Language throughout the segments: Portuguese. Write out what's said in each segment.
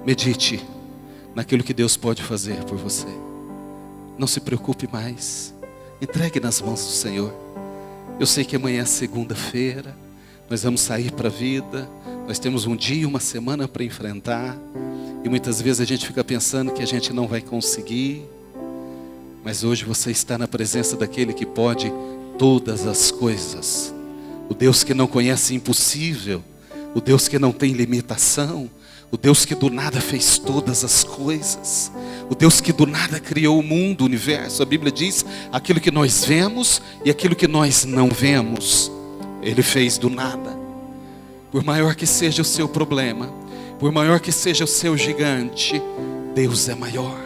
Medite naquilo que Deus pode fazer por você. Não se preocupe mais. Entregue nas mãos do Senhor. Eu sei que amanhã é segunda-feira. Nós vamos sair para a vida. Nós temos um dia e uma semana para enfrentar. E muitas vezes a gente fica pensando que a gente não vai conseguir. Mas hoje você está na presença daquele que pode todas as coisas. O Deus que não conhece impossível. O Deus que não tem limitação. O Deus que do nada fez todas as coisas. O Deus que do nada criou o mundo, o universo. A Bíblia diz, aquilo que nós vemos e aquilo que nós não vemos, Ele fez do nada. Por maior que seja o seu problema, por maior que seja o seu gigante, Deus é maior.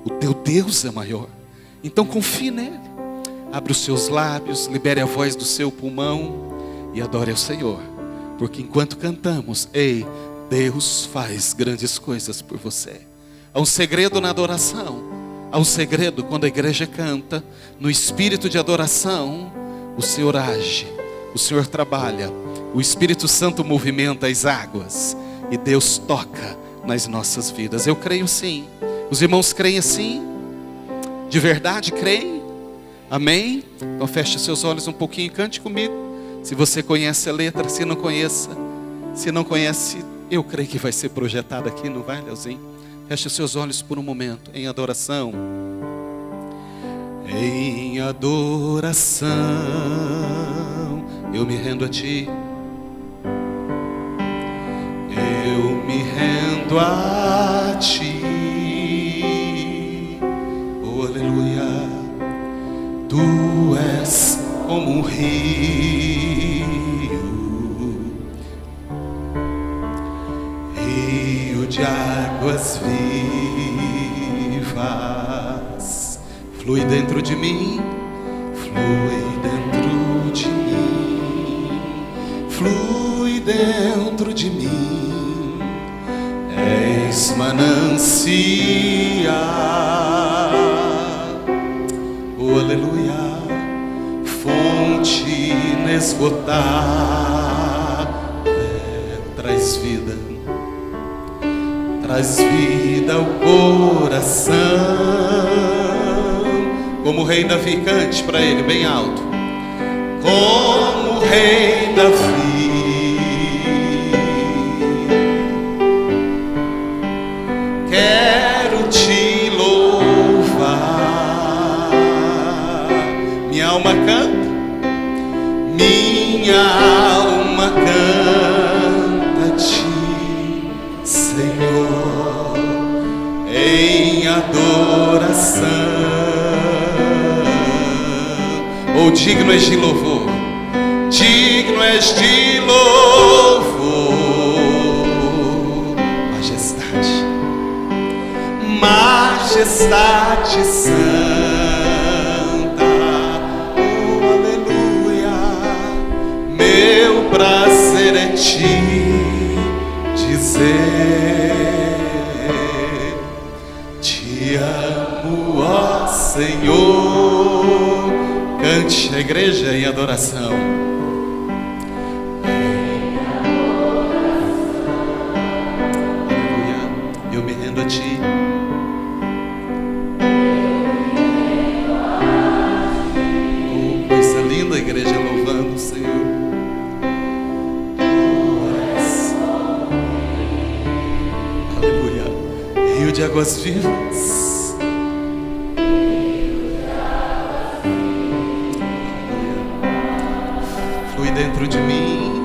O teu Deus é maior. Então confie nele. Abre os seus lábios, libere a voz do seu pulmão e adore ao Senhor. Porque enquanto cantamos, ei, Deus faz grandes coisas por você. Há um segredo na adoração. Há um segredo quando a igreja canta. No espírito de adoração, o Senhor age. O Senhor trabalha. O Espírito Santo movimenta as águas. E Deus toca nas nossas vidas. Eu creio sim. Os irmãos creem assim? De verdade creem? Amém? Então feche seus olhos um pouquinho e cante comigo. Se você conhece a letra, se não conhece, eu creio que vai ser projetado aqui, não vai, Leozinho? Feche seus olhos por um momento, em adoração. Em adoração, eu me rendo a Ti. Eu me rendo a Ti. Oh, aleluia. Tu és como um rio. De águas vivas, flui dentro de mim, flui dentro de mim, flui dentro de mim, és manancial, oh aleluia, fonte inesgotável, traz vida. Traz vida ao coração. Como o rei Davi, cante para ele bem alto. Como o rei Davi, quero te louvar. Minha alma canta, minha alma canta-te, Senhor, em adoração. Oh, digno és de louvor, digno és de louvor, majestade, majestade santa. Oh, aleluia, meu prazer é te dizer, te amo, ó Senhor. Cante a igreja em adoração. Aleluia, eu me rendo a Ti. Oh, coisa linda a igreja louvando o Senhor. Rio de águas vivas, flui dentro de mim,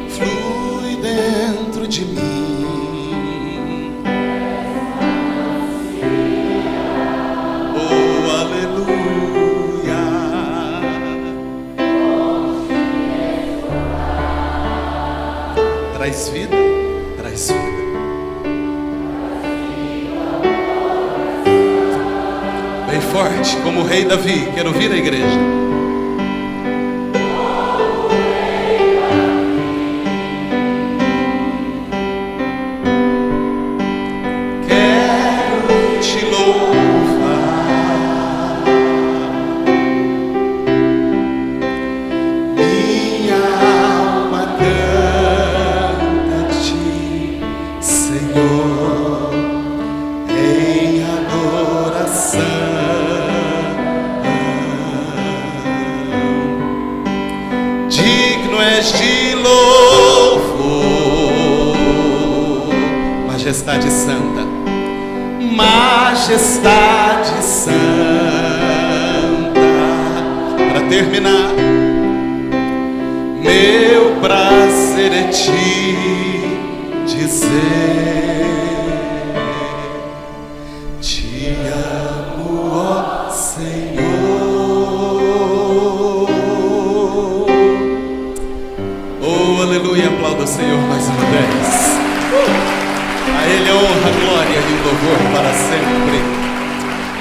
flui dentro de mim, oh aleluia, traz vida, traz vida. Bem forte, como o rei Davi. Quero ouvir a igreja. Quero te louvar, minha alma canta. és de louvor. Majestade santa, majestade santa. Para terminar, meu prazer é te dizer: te amo, ó Senhor. Oh, aleluia, aplauda o Senhor mais uma vez. A Ele a honra, a glória e o louvor para sempre.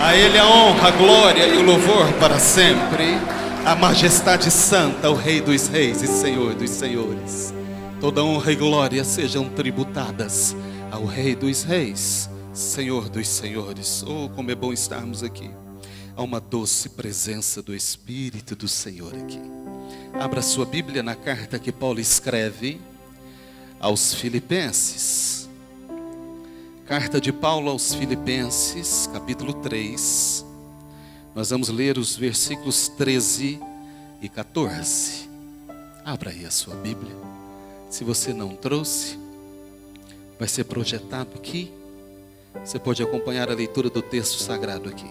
A Ele a honra, a glória e o louvor para sempre. A majestade santa, o Rei dos reis e Senhor dos senhores. Toda honra e glória sejam tributadas ao Rei dos reis, Senhor dos senhores. Oh, como é bom estarmos aqui. Há uma doce presença do Espírito do Senhor aqui. Abra sua Bíblia na carta que Paulo escreve aos Filipenses. Carta de Paulo aos Filipenses, capítulo 3. Nós vamos ler os versículos 13 e 14. Abra aí a sua Bíblia. Se você não trouxe, vai ser projetado aqui. Você pode acompanhar a leitura do texto sagrado aqui.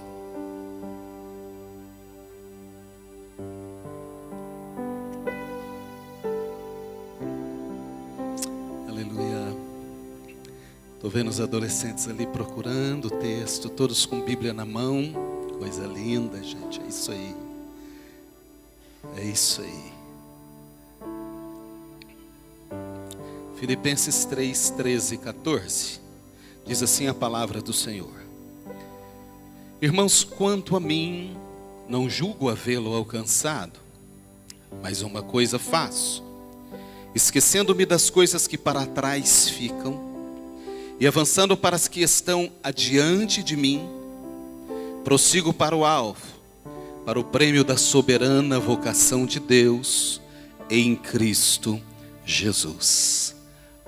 Aleluia. Estou vendo os adolescentes ali procurando o texto, todos com Bíblia na mão. Coisa linda, gente, é isso aí. É isso aí. Filipenses 3, 13 e 14. Diz assim a palavra do Senhor: irmãos, quanto a mim, não julgo havê-lo alcançado, mas uma coisa faço, esquecendo-me das coisas que para trás ficam, e avançando para as que estão adiante de mim, prossigo para o alvo, para o prêmio da soberana vocação de Deus em Cristo Jesus.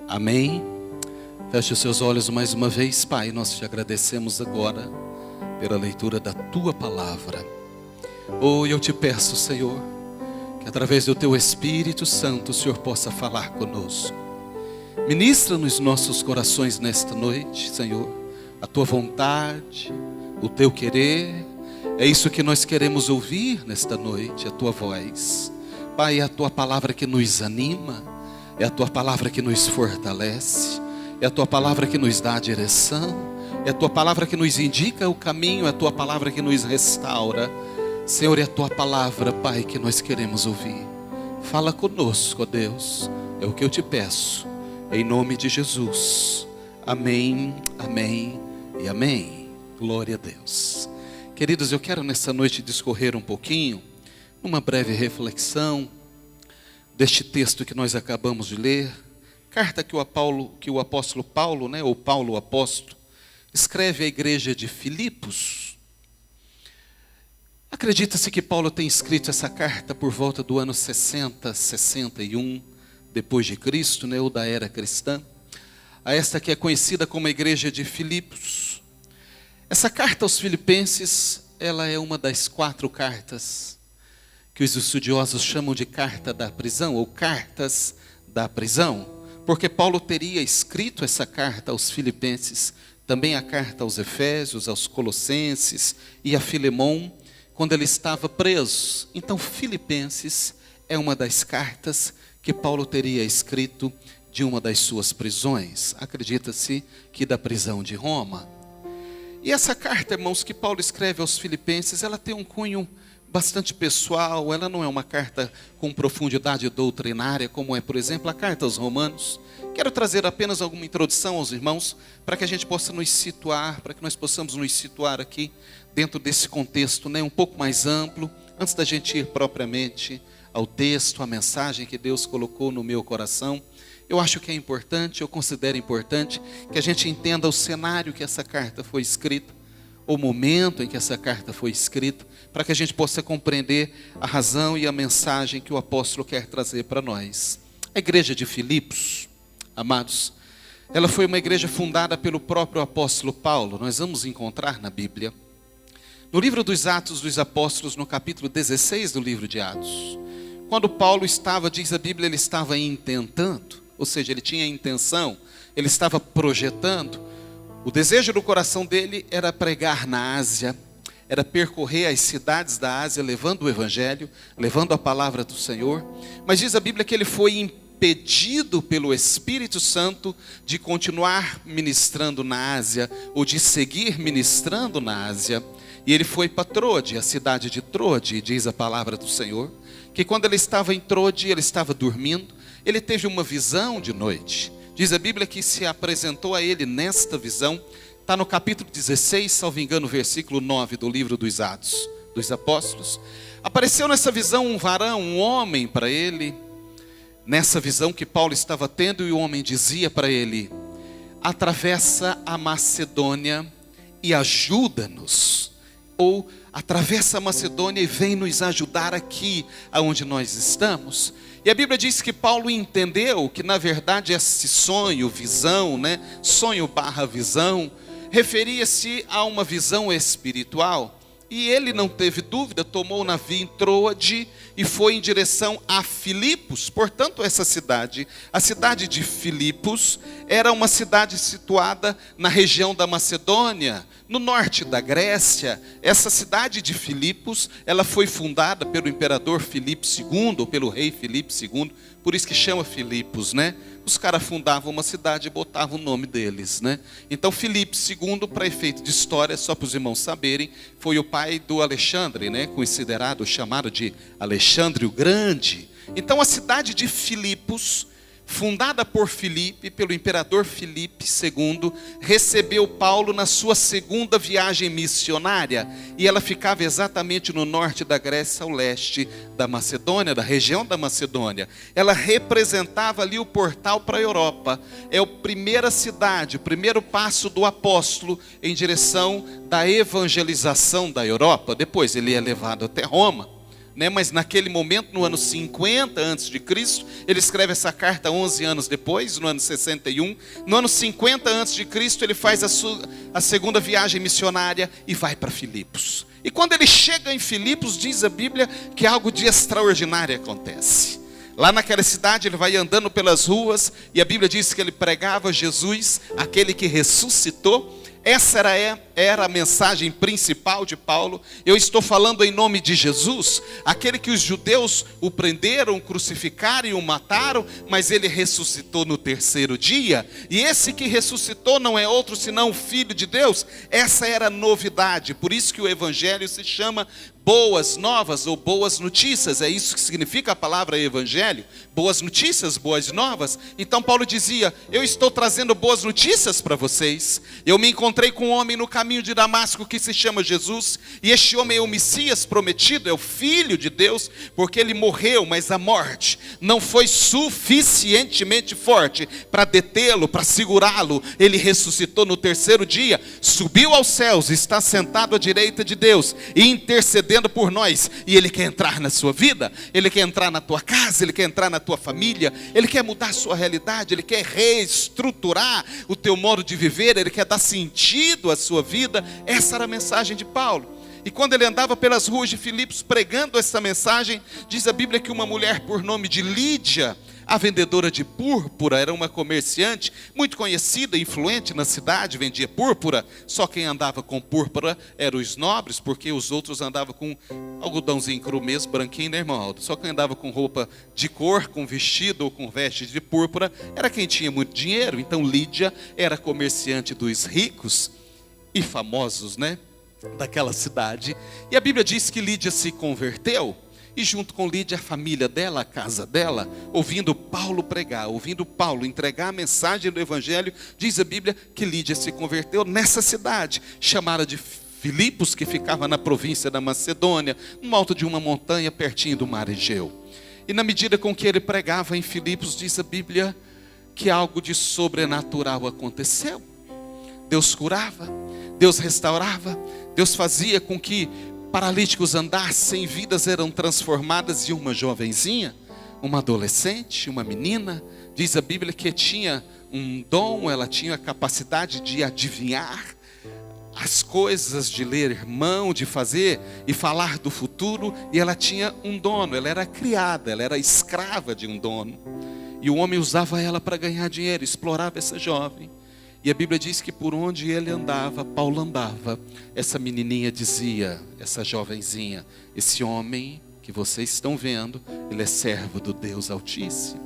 Amém? Feche os seus olhos mais uma vez. Pai, nós te agradecemos agora pela leitura da tua palavra. Oh, eu te peço, Senhor, que através do teu Espírito Santo o Senhor possa falar conosco. Ministra nos nossos corações nesta noite, Senhor, a tua vontade, o teu querer. É isso que nós queremos ouvir nesta noite, a tua voz. Pai, é a tua palavra que nos anima, é a tua palavra que nos fortalece, é a tua palavra que nos dá a direção, é a tua palavra que nos indica o caminho, é a tua palavra que nos restaura. Senhor, é a tua palavra, Pai, que nós queremos ouvir. Fala conosco, ó Deus, é o que eu te peço, em nome de Jesus. Amém, amém e amém. Glória a Deus. Queridos, eu quero nessa noite discorrer um pouquinho, uma breve reflexão deste texto que nós acabamos de ler. Carta que o apóstolo Paulo, ou Paulo o apóstolo, escreve à igreja de Filipos. Acredita-se que Paulo tem escrito essa carta por volta do ano 60, 61, depois de Cristo, ou da era cristã, a esta que é conhecida como a igreja de Filipos. Essa carta aos Filipenses, ela é uma das 4 cartas que os estudiosos chamam de carta da prisão, ou cartas da prisão, porque Paulo teria escrito essa carta aos Filipenses, também a carta aos Efésios, aos Colossenses e a Filemon, quando ele estava preso. Então, Filipenses é uma das cartas que Paulo teria escrito de uma das suas prisões. Acredita-se que da prisão de Roma. E essa carta, irmãos, que Paulo escreve aos Filipenses, ela tem um cunho bastante pessoal. Ela não é uma carta com profundidade doutrinária, como é, por exemplo, a carta aos Romanos. Quero trazer apenas alguma introdução aos irmãos, para que a gente possa nos situar, para que nós possamos nos situar aqui, dentro desse contexto, um pouco mais amplo, antes da gente ir propriamente ao texto, à mensagem que Deus colocou no meu coração. Eu acho que é importante, eu considero importante que a gente entenda o cenário que essa carta foi escrita, o momento em que essa carta foi escrita, para que a gente possa compreender a razão e a mensagem que o apóstolo quer trazer para nós. A igreja de Filipos, amados, ela foi uma igreja fundada pelo próprio apóstolo Paulo. Nós vamos encontrar na Bíblia, no livro dos Atos dos Apóstolos, no capítulo 16 do livro de Atos, quando Paulo estava, diz a Bíblia, ele estava intentando, ou seja, ele tinha intenção, ele estava projetando. O desejo do coração dele era pregar na Ásia, era percorrer as cidades da Ásia, levando o Evangelho, levando a palavra do Senhor. Mas diz a Bíblia que ele foi impedido pelo Espírito Santo de continuar ministrando na Ásia, ou de seguir ministrando na Ásia. E ele foi para Trode, a cidade de Trode, e diz a palavra do Senhor, que quando ele estava em Trode, ele estava dormindo, ele teve uma visão de noite. Diz a Bíblia que se apresentou a ele nesta visão, está no capítulo 16, salvo engano, versículo 9 do livro dos Atos dos Apóstolos. Apareceu nessa visão um varão, um homem para ele, nessa visão que Paulo estava tendo, e o homem dizia para ele: atravessa a Macedônia e ajuda-nos, ou atravessa a Macedônia e vem nos ajudar aqui aonde nós estamos. E a Bíblia diz que Paulo entendeu que na verdade esse sonho, visão, sonho barra visão, referia-se a uma visão espiritual. E ele não teve dúvida, tomou o navio em Troade e foi em direção a Filipos. Portanto, essa cidade, a cidade de Filipos, era uma cidade situada na região da Macedônia, no norte da Grécia. Essa cidade de Filipos, ela foi fundada pelo imperador Filipe II, ou pelo rei Filipe II, por isso que chama Filipos, Os caras fundavam uma cidade e botavam o nome deles, Então Filipe II, para efeito de história, só para os irmãos saberem, foi o pai do Alexandre, considerado, chamado de Alexandre o Grande. Então a cidade de Filipos, fundada por Filipe, pelo imperador Filipe II, recebeu Paulo na sua segunda viagem missionária, e ela ficava exatamente no norte da Grécia, ao leste da Macedônia, da região da Macedônia. Ela representava ali o portal para a Europa. É a primeira cidade, o primeiro passo do apóstolo em direção da evangelização da Europa. Depois ele é levado até Roma. Mas naquele momento, no ano 50 a.C., ele escreve essa carta 11 anos depois, no ano 61. No ano 50 a.C., ele faz a segunda viagem missionária e vai para Filipos. E quando ele chega em Filipos, diz a Bíblia que algo de extraordinário acontece. Lá naquela cidade ele vai andando pelas ruas, e a Bíblia diz que ele pregava Jesus, aquele que ressuscitou. Essa era a mensagem principal de Paulo. Eu estou falando em nome de Jesus, aquele que os judeus o prenderam, crucificaram e o mataram, mas ele ressuscitou no terceiro dia. E esse que ressuscitou não é outro senão o Filho de Deus. Essa era a novidade, por isso que o Evangelho se chama boas novas ou boas notícias. É isso que significa a palavra evangelho, boas notícias, boas novas. Então Paulo dizia: eu estou trazendo boas notícias para vocês. Eu me encontrei com um homem no caminho de Damasco que se chama Jesus, e este homem é o Messias prometido, é o Filho de Deus, porque ele morreu, mas a morte não foi suficientemente forte para detê-lo, para segurá-lo. Ele ressuscitou no terceiro dia, subiu aos céus, está sentado à direita de Deus e intercedendo por nós. E ele quer entrar na sua vida, ele quer entrar na tua casa, ele quer entrar na tua família, ele quer mudar a sua realidade, ele quer reestruturar o teu modo de viver, ele quer dar sentido à sua vida. Essa era a mensagem de Paulo. E quando ele andava pelas ruas de Filipos pregando essa mensagem, diz a Bíblia que uma mulher por nome de Lídia, a vendedora de púrpura, era uma comerciante muito conhecida, influente na cidade, vendia púrpura. Só quem andava com púrpura eram os nobres, porque os outros andavam com algodãozinho cru mesmo, branquinho, né, irmão Aldo? Só quem andava com roupa de cor, com vestido ou com veste de púrpura, era quem tinha muito dinheiro. Então Lídia era comerciante dos ricos e famosos, daquela cidade. E a Bíblia diz que Lídia se converteu, e junto com Lídia a família dela, a casa dela, ouvindo Paulo pregar, ouvindo Paulo entregar a mensagem do Evangelho, diz a Bíblia que Lídia se converteu nessa cidade, chamada de Filipos, que ficava na província da Macedônia, no alto de uma montanha pertinho do mar Egeu. E na medida com que ele pregava em Filipos, diz a Bíblia que algo de sobrenatural aconteceu. Deus curava, Deus restaurava, Deus fazia com que paralíticos andassem, vidas eram transformadas. E uma jovenzinha, uma adolescente, uma menina, diz a Bíblia que tinha um dom, ela tinha a capacidade de adivinhar as coisas, de ler mão, de fazer e falar do futuro, e ela tinha um dono, ela era criada, ela era escrava de um dono, e o homem usava ela para ganhar dinheiro, explorava essa jovem. E a Bíblia diz que por onde ele andava, Paulo andava, essa menininha dizia, essa jovenzinha: esse homem que vocês estão vendo, ele é servo do Deus Altíssimo.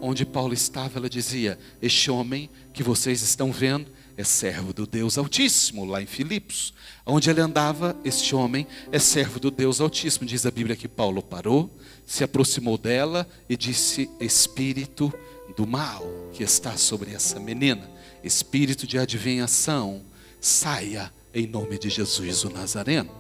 Onde Paulo estava, ela dizia: este homem que vocês estão vendo é servo do Deus Altíssimo, lá em Filipos. Onde ele andava, este homem é servo do Deus Altíssimo. Diz a Bíblia que Paulo parou, se aproximou dela e disse: espírito do mal que está sobre essa menina, espírito de adivinhação, saia em nome de Jesus o Nazareno.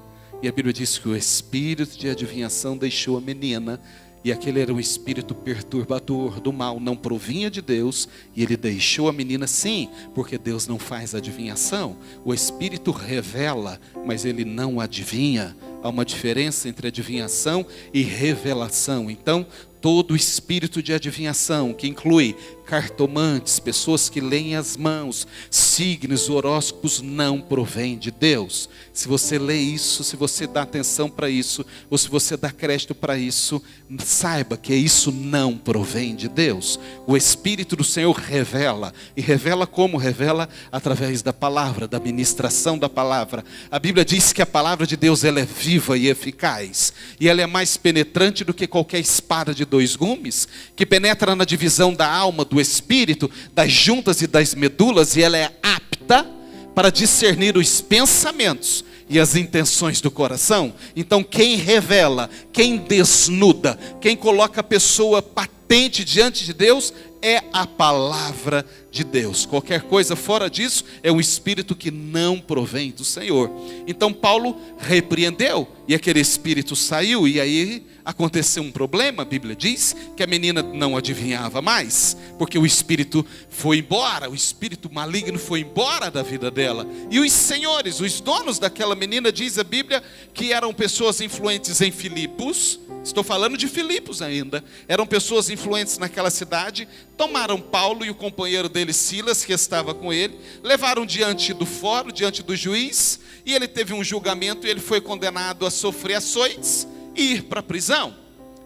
E a Bíblia diz que o espírito de adivinhação deixou a menina, e aquele era um espírito perturbador do mal, não provinha de Deus, e ele deixou a menina, sim, porque Deus não faz adivinhação. O espírito revela, mas ele não adivinha. Há uma diferença entre adivinhação e revelação. Então, todo espírito de adivinhação, que inclui cartomantes, pessoas que leem as mãos, signos, horóscopos, não provém de Deus. Se você lê isso, se você dá atenção para isso, ou se você dá crédito para isso, saiba que isso não provém de Deus. O Espírito do Senhor revela, e revela como? Revela através da palavra, da ministração da palavra. A Bíblia diz que a palavra de Deus, ela é viva e eficaz, e ela é mais penetrante do que qualquer espada de dois gumes, que penetra na divisão da alma, do espírito, das juntas e das medulas, e ela é apta para discernir os pensamentos e as intenções do coração. Então quem revela, quem desnuda, quem coloca a pessoa patente diante de Deus, é a palavra de Deus. Qualquer coisa fora disso é um espírito que não provém do Senhor. Então Paulo repreendeu, e aquele espírito saiu, e aí aconteceu um problema. A Bíblia diz que a menina não adivinhava mais, porque o espírito foi embora, o espírito maligno foi embora da vida dela. E os senhores, os donos daquela menina, diz a Bíblia que eram pessoas influentes em Filipos. Estou falando de Filipos ainda. Eram pessoas influentes naquela cidade. Tomaram Paulo e o companheiro dele, Silas, que estava com ele, levaram diante do fórum, diante do juiz, e ele teve um julgamento, e ele foi condenado a sofrer açoites e ir para a prisão,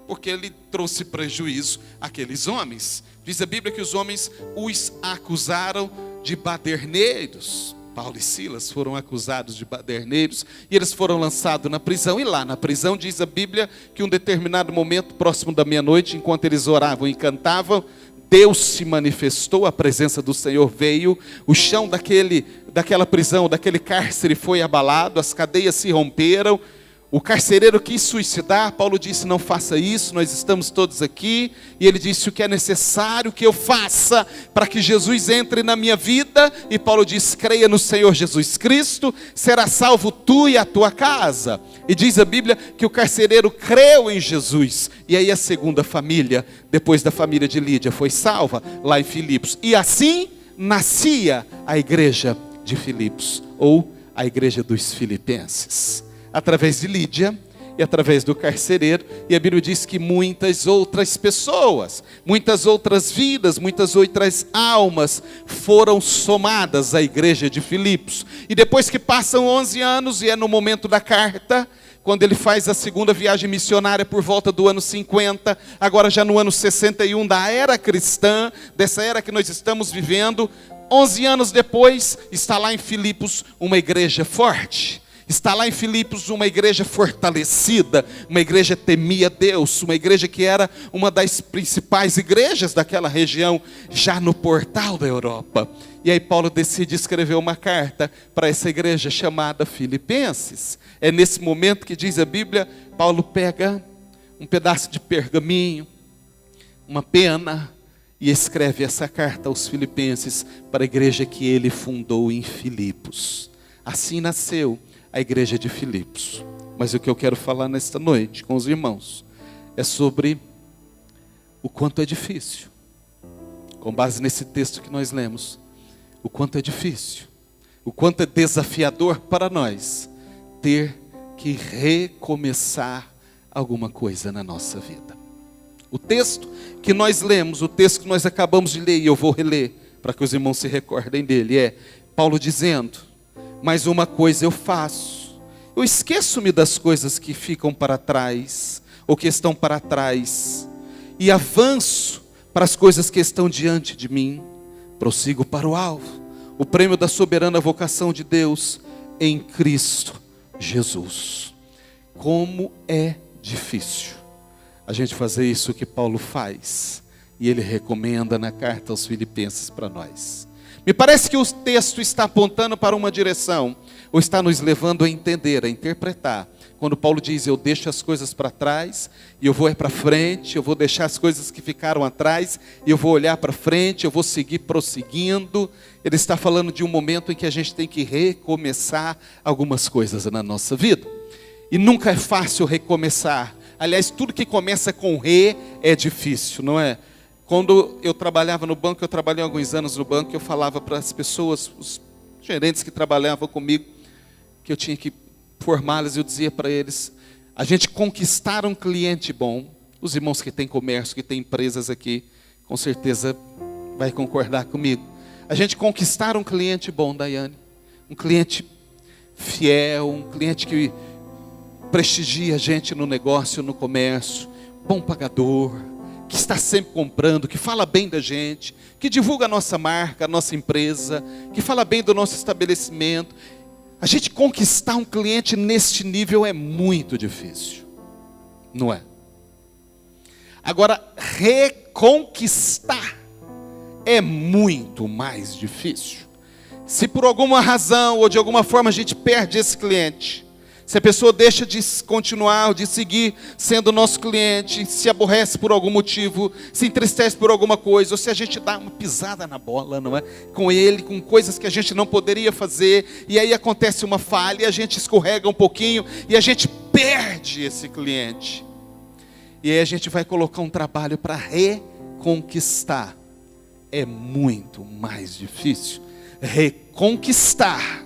porque ele trouxe prejuízo àqueles homens. Diz a Bíblia que os homens os acusaram de baderneiros. Paulo e Silas foram acusados de baderneiros, e eles foram lançados na prisão. E lá na prisão diz a Bíblia que em um determinado momento, próximo da meia-noite, enquanto eles oravam e cantavam, Deus se manifestou, a presença do Senhor veio, o chão daquela prisão, daquele cárcere foi abalado, as cadeias se romperam. O carcereiro quis suicidar. Paulo disse: não faça isso, nós estamos todos aqui. E ele disse: o que é necessário que eu faça para que Jesus entre na minha vida? E Paulo disse: creia no Senhor Jesus Cristo, será salvo tu e a tua casa. E diz a Bíblia que o carcereiro creu em Jesus, e aí a segunda família, depois da família de Lídia, foi salva lá em Filipos. E assim nascia a igreja de Filipos, ou a igreja dos filipenses, através de Lídia e através do carcereiro. E a Bíblia diz que muitas outras pessoas, muitas outras vidas, muitas outras almas foram somadas à igreja de Filipos. E depois que passam 11 anos, e é no momento da carta, quando ele faz a segunda viagem missionária por volta do ano 50, agora já no ano 61 da era cristã, dessa era que nós estamos vivendo, 11 anos depois, está lá em Filipos uma igreja forte. Está lá em Filipos uma igreja fortalecida, uma igreja que temia Deus, uma igreja que era uma das principais igrejas daquela região, já no portal da Europa. E aí Paulo decide escrever uma carta para essa igreja chamada Filipenses. É nesse momento que diz a Bíblia, Paulo pega um pedaço de pergaminho, uma pena, e escreve essa carta aos Filipenses para a igreja que ele fundou em Filipos. Assim nasceu a igreja de Filipos. Mas o que eu quero falar nesta noite com os irmãos é sobre o quanto é difícil, com base nesse texto que nós lemos, o quanto é difícil, o quanto é desafiador para nós ter que recomeçar alguma coisa na nossa vida. O texto que nós lemos, o texto que nós acabamos de ler, e eu vou reler para que os irmãos se recordem dele, é Paulo dizendo: Mas uma coisa eu faço: eu esqueço-me das coisas que ficam para trás, ou que estão para trás, e avanço para as coisas que estão diante de mim. Prossigo para o alvo, o prêmio da soberana vocação de Deus em Cristo Jesus. Como é difícil a gente fazer isso que Paulo faz, e ele recomenda na carta aos Filipenses para nós. Me parece que o texto está apontando para uma direção, ou está nos levando a entender, a interpretar. Quando Paulo diz: eu deixo as coisas para trás, e eu vou para frente, eu vou deixar as coisas que ficaram atrás, e eu vou olhar para frente, eu vou seguir prosseguindo. Ele está falando de um momento em que a gente tem que recomeçar algumas coisas na nossa vida. E nunca é fácil recomeçar. Aliás, tudo que começa com re é difícil, não é? Quando eu trabalhava no banco, eu trabalhei alguns anos no banco, eu falava para as pessoas, os gerentes que trabalhavam comigo, que eu tinha que formá-los, e eu dizia para eles: a gente conquistar um cliente bom, os irmãos que têm comércio, que têm empresas aqui, com certeza vai concordar comigo. A gente conquistar um cliente bom, Daiane, um cliente fiel, um cliente que prestigia a gente no negócio, no comércio, bom pagador, que está sempre comprando, que fala bem da gente, que divulga a nossa marca, a nossa empresa, que fala bem do nosso estabelecimento. A gente conquistar um cliente neste nível é muito difícil, não é? Agora, reconquistar é muito mais difícil. Se por alguma razão ou de alguma forma a gente perde esse cliente, se a pessoa deixa de continuar, de seguir sendo nosso cliente, se aborrece por algum motivo, se entristece por alguma coisa, ou se a gente dá uma pisada na bola, não é? Com ele, com coisas que a gente não poderia fazer, e aí acontece uma falha, e a gente escorrega um pouquinho, e a gente perde esse cliente. E aí a gente vai colocar um trabalho para reconquistar. É muito mais difícil reconquistar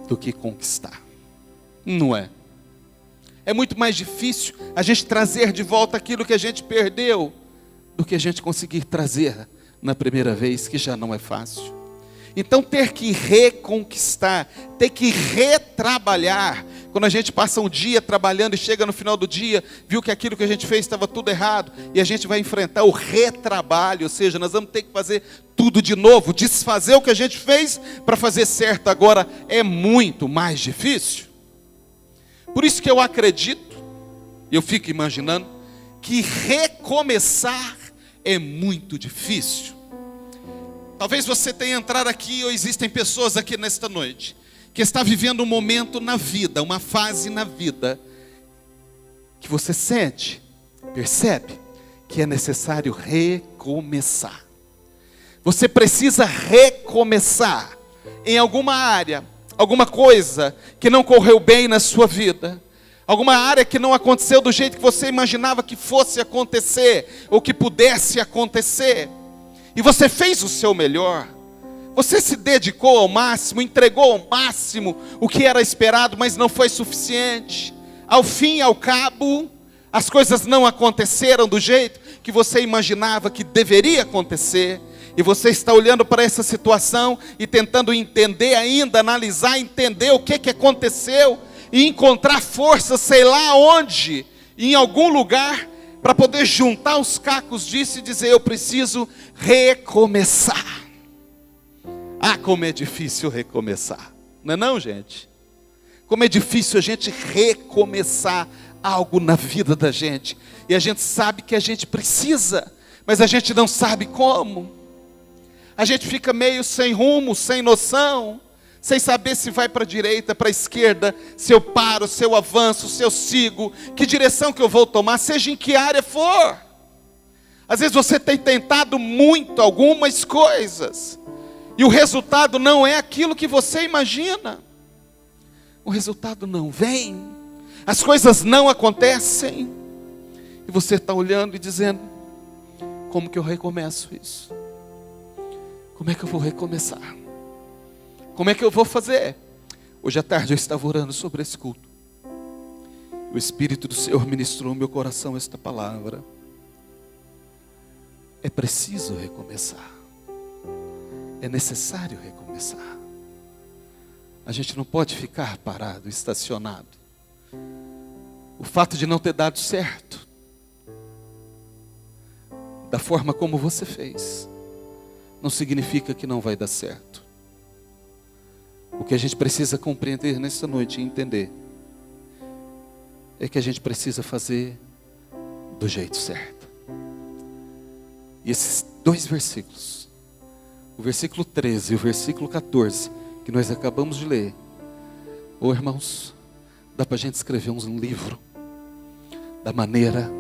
do que conquistar. Não é? É muito mais difícil a gente trazer de volta aquilo que a gente perdeu do que a gente conseguir trazer na primeira vez, que já não é fácil. Então ter que reconquistar, ter que retrabalhar. Quando a gente passa um dia trabalhando e chega no final do dia, viu que aquilo que a gente fez estava tudo errado, e a gente vai enfrentar o retrabalho, ou seja, nós vamos ter que fazer tudo de novo, desfazer o que a gente fez para fazer certo agora, é muito mais difícil. Por isso que eu acredito, eu fico imaginando, que recomeçar é muito difícil. Talvez você tenha entrado aqui, ou existem pessoas aqui nesta noite, que está vivendo um momento na vida, uma fase na vida, que você sente, percebe, que é necessário recomeçar. Você precisa recomeçar em alguma área, alguma coisa que não correu bem na sua vida, alguma área que não aconteceu do jeito que você imaginava que fosse acontecer, ou que pudesse acontecer, e você fez o seu melhor, você se dedicou ao máximo, entregou ao máximo o que era esperado, mas não foi suficiente. Ao fim e ao cabo, as coisas não aconteceram do jeito que você imaginava que deveria acontecer, e você está olhando para essa situação e tentando entender ainda, analisar, entender o que aconteceu e encontrar força, sei lá onde, em algum lugar, para poder juntar os cacos disso e dizer: eu preciso recomeçar. Ah, como é difícil recomeçar, não é não, gente? Como é difícil a gente recomeçar algo na vida da gente, e a gente sabe que a gente precisa, mas a gente não sabe como. A gente fica meio sem rumo, sem noção, sem saber se vai para a direita, para a esquerda, se eu paro, se eu avanço, se eu sigo, que direção que eu vou tomar, seja em que área for. Às vezes você tem tentado muito algumas coisas, e o resultado não é aquilo que você imagina. O resultado não vem, as coisas não acontecem, e você está olhando e dizendo: como que eu recomeço isso? Como é que eu vou recomeçar? Como é que eu vou fazer? Hoje à tarde eu estava orando sobre esse culto. O Espírito do Senhor ministrou no meu coração esta palavra. É preciso recomeçar. É necessário recomeçar. A gente não pode ficar parado, estacionado. O fato de não ter dado certo, da forma como você fez, não significa que não vai dar certo. O que a gente precisa compreender nessa noite e entender, é que a gente precisa fazer do jeito certo. E esses 2 versículos, o versículo 13 e o versículo 14, que nós acabamos de ler, irmãos, dá para a gente escrever um livro da maneira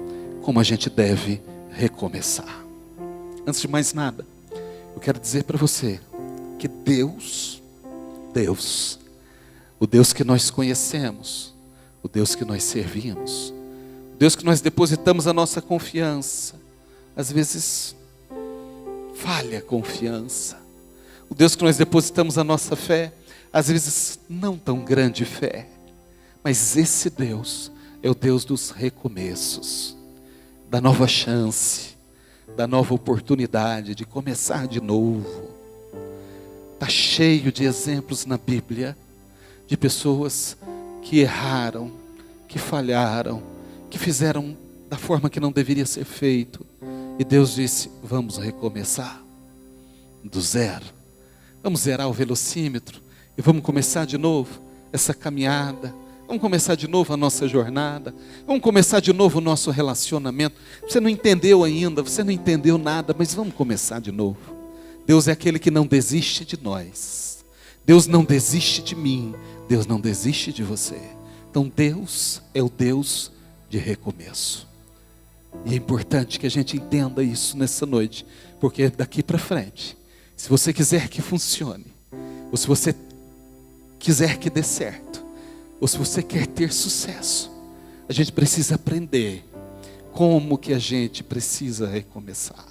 como a gente deve recomeçar. Antes de mais nada, eu quero dizer para você que Deus, o Deus que nós conhecemos, o Deus que nós servimos, o Deus que nós depositamos a nossa confiança, às vezes falha a confiança. O Deus que nós depositamos a nossa fé, às vezes não tão grande fé. Mas esse Deus é o Deus dos recomeços, da nova chance, da nova oportunidade de começar de novo. Está cheio de exemplos na Bíblia de pessoas que erraram, que falharam, que fizeram da forma que não deveria ser feito. E Deus disse: vamos recomeçar do zero. Vamos zerar o velocímetro e vamos começar de novo essa caminhada. Vamos começar de novo a nossa jornada. Vamos começar de novo o nosso relacionamento. Você não entendeu ainda, você não entendeu nada, mas vamos começar de novo. Deus é aquele que não desiste de nós. Deus não desiste de mim. Deus não desiste de você. Então Deus é o Deus de recomeço. E é importante que a gente entenda isso nessa noite, porque daqui para frente, se você quiser que funcione, ou se você quiser que dê certo, ou se você quer ter sucesso, a gente precisa aprender como que a gente precisa recomeçar.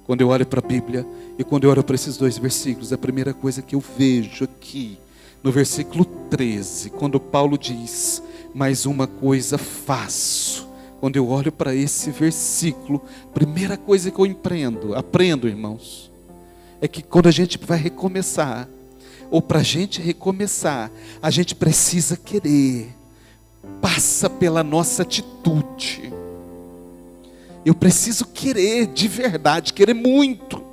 Quando eu olho para a Bíblia e quando eu olho para esses 2 versículos, a primeira coisa que eu vejo aqui, no versículo 13, quando Paulo diz: mais uma coisa faço. Quando eu olho para esse versículo, a primeira coisa que eu aprendo, irmãos, é que quando a gente vai recomeçar, ou para a gente recomeçar, a gente precisa querer. Passa pela nossa atitude. Eu preciso querer de verdade, querer muito.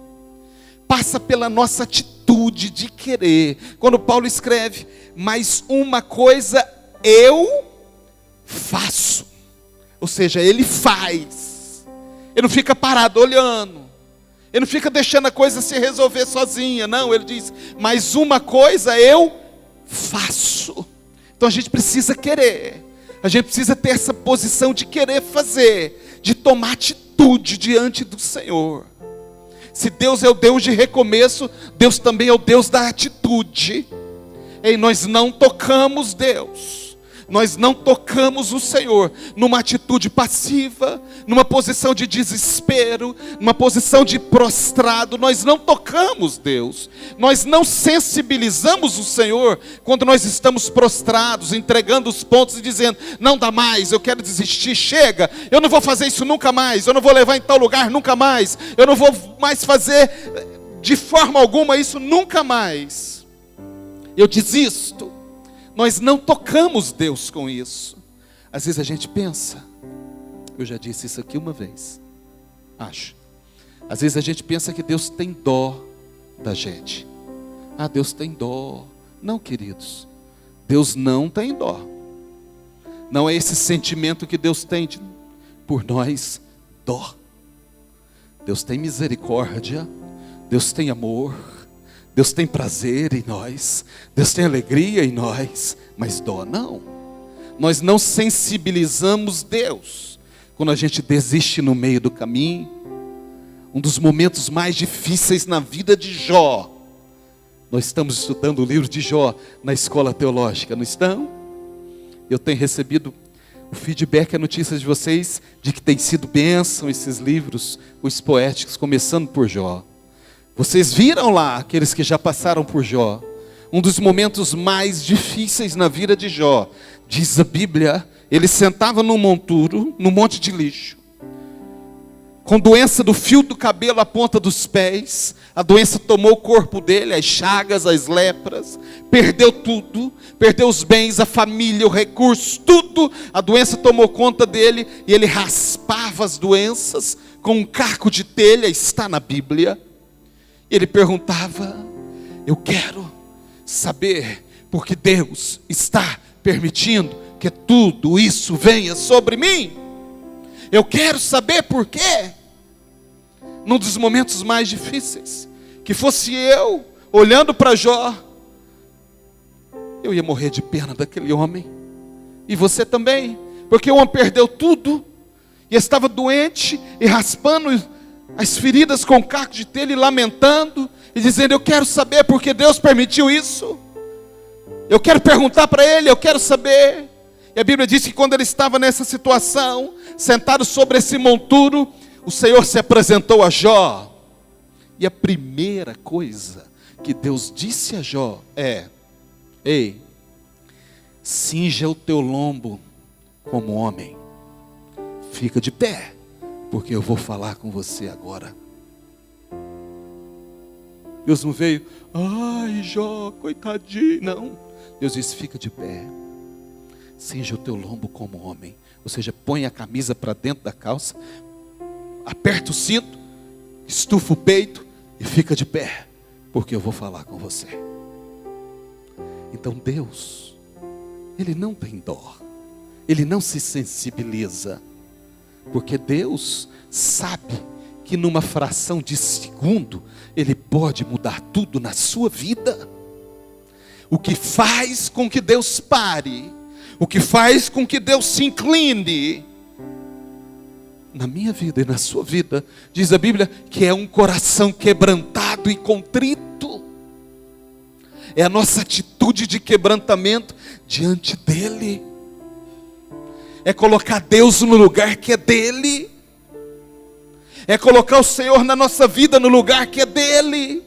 Passa pela nossa atitude de querer. Quando Paulo escreve: mas uma coisa eu faço. Ou seja, ele faz. Ele não fica parado olhando. Ele não fica deixando a coisa se resolver sozinha. Não, ele diz: mas uma coisa eu faço. Então a gente precisa querer. A gente precisa ter essa posição de querer fazer, de tomar atitude diante do Senhor. Se Deus é o Deus de recomeço, Deus também é o Deus da atitude. E nós não tocamos Deus. Nós não tocamos o Senhor numa atitude passiva, numa posição de desespero, numa posição de prostrado. Nós não tocamos Deus. Nós não sensibilizamos o Senhor quando nós estamos prostrados, entregando os pontos e dizendo: não dá mais, eu quero desistir, chega, eu não vou fazer isso nunca mais, eu não vou levar em tal lugar nunca mais, eu não vou mais fazer de forma alguma isso nunca mais, eu desisto. Nós não tocamos Deus com isso. Às vezes a gente pensa, eu já disse isso aqui uma vez, acho. Às vezes a gente pensa que Deus tem dó da gente. Ah, Deus tem dó. Não, queridos, Deus não tem dó. Não é esse sentimento que Deus tem por nós, dó. Deus tem misericórdia, Deus tem amor, Deus tem prazer em nós, Deus tem alegria em nós, mas dó não. Nós não sensibilizamos Deus quando a gente desiste no meio do caminho. Um dos momentos mais difíceis na vida de Jó. Nós estamos estudando o livro de Jó na escola teológica, não estão? Eu tenho recebido o feedback, a notícia de vocês, de que tem sido bênção esses livros, os poéticos, começando por Jó. Vocês viram lá, aqueles que já passaram por Jó, um dos momentos mais difíceis na vida de Jó. Diz a Bíblia, ele sentava num monturo, num monte de lixo, com doença do fio do cabelo à ponta dos pés. A doença tomou o corpo dele, as chagas, as lepras, perdeu tudo, perdeu os bens, a família, o recurso, tudo. A doença tomou conta dele e ele raspava as doenças com um caco de telha, está na Bíblia. Ele perguntava: eu quero saber porque Deus está permitindo que tudo isso venha sobre mim. Eu quero saber por quê. Num dos momentos mais difíceis, que fosse eu olhando para Jó, eu ia morrer de pena daquele homem. E você também, porque o homem perdeu tudo e estava doente e raspando as feridas com caco de telha e lamentando e dizendo: eu quero saber porque Deus permitiu isso. Eu quero perguntar para ele, eu quero saber. E a Bíblia diz que quando ele estava nessa situação, sentado sobre esse monturo, o Senhor se apresentou a Jó. E a primeira coisa que Deus disse a Jó é: ei, cinja o teu lombo como homem, fica de pé, porque eu vou falar com você agora. Deus não veio: ai Jó, coitadinho, não. Deus disse: fica de pé, cinja o teu lombo como homem, ou seja, põe a camisa para dentro da calça, aperta o cinto, estufa o peito e fica de pé, porque eu vou falar com você. Então Deus, Ele não tem dó, Ele não se sensibiliza, porque Deus sabe que numa fração de segundo Ele pode mudar tudo na sua vida. O que faz com que Deus pare, o que faz com que Deus se incline na minha vida e na sua vida, diz a Bíblia, que é um coração quebrantado e contrito. É a nossa atitude de quebrantamento diante dEle. É colocar Deus no lugar que é dEle. É colocar o Senhor na nossa vida no lugar que é dEle.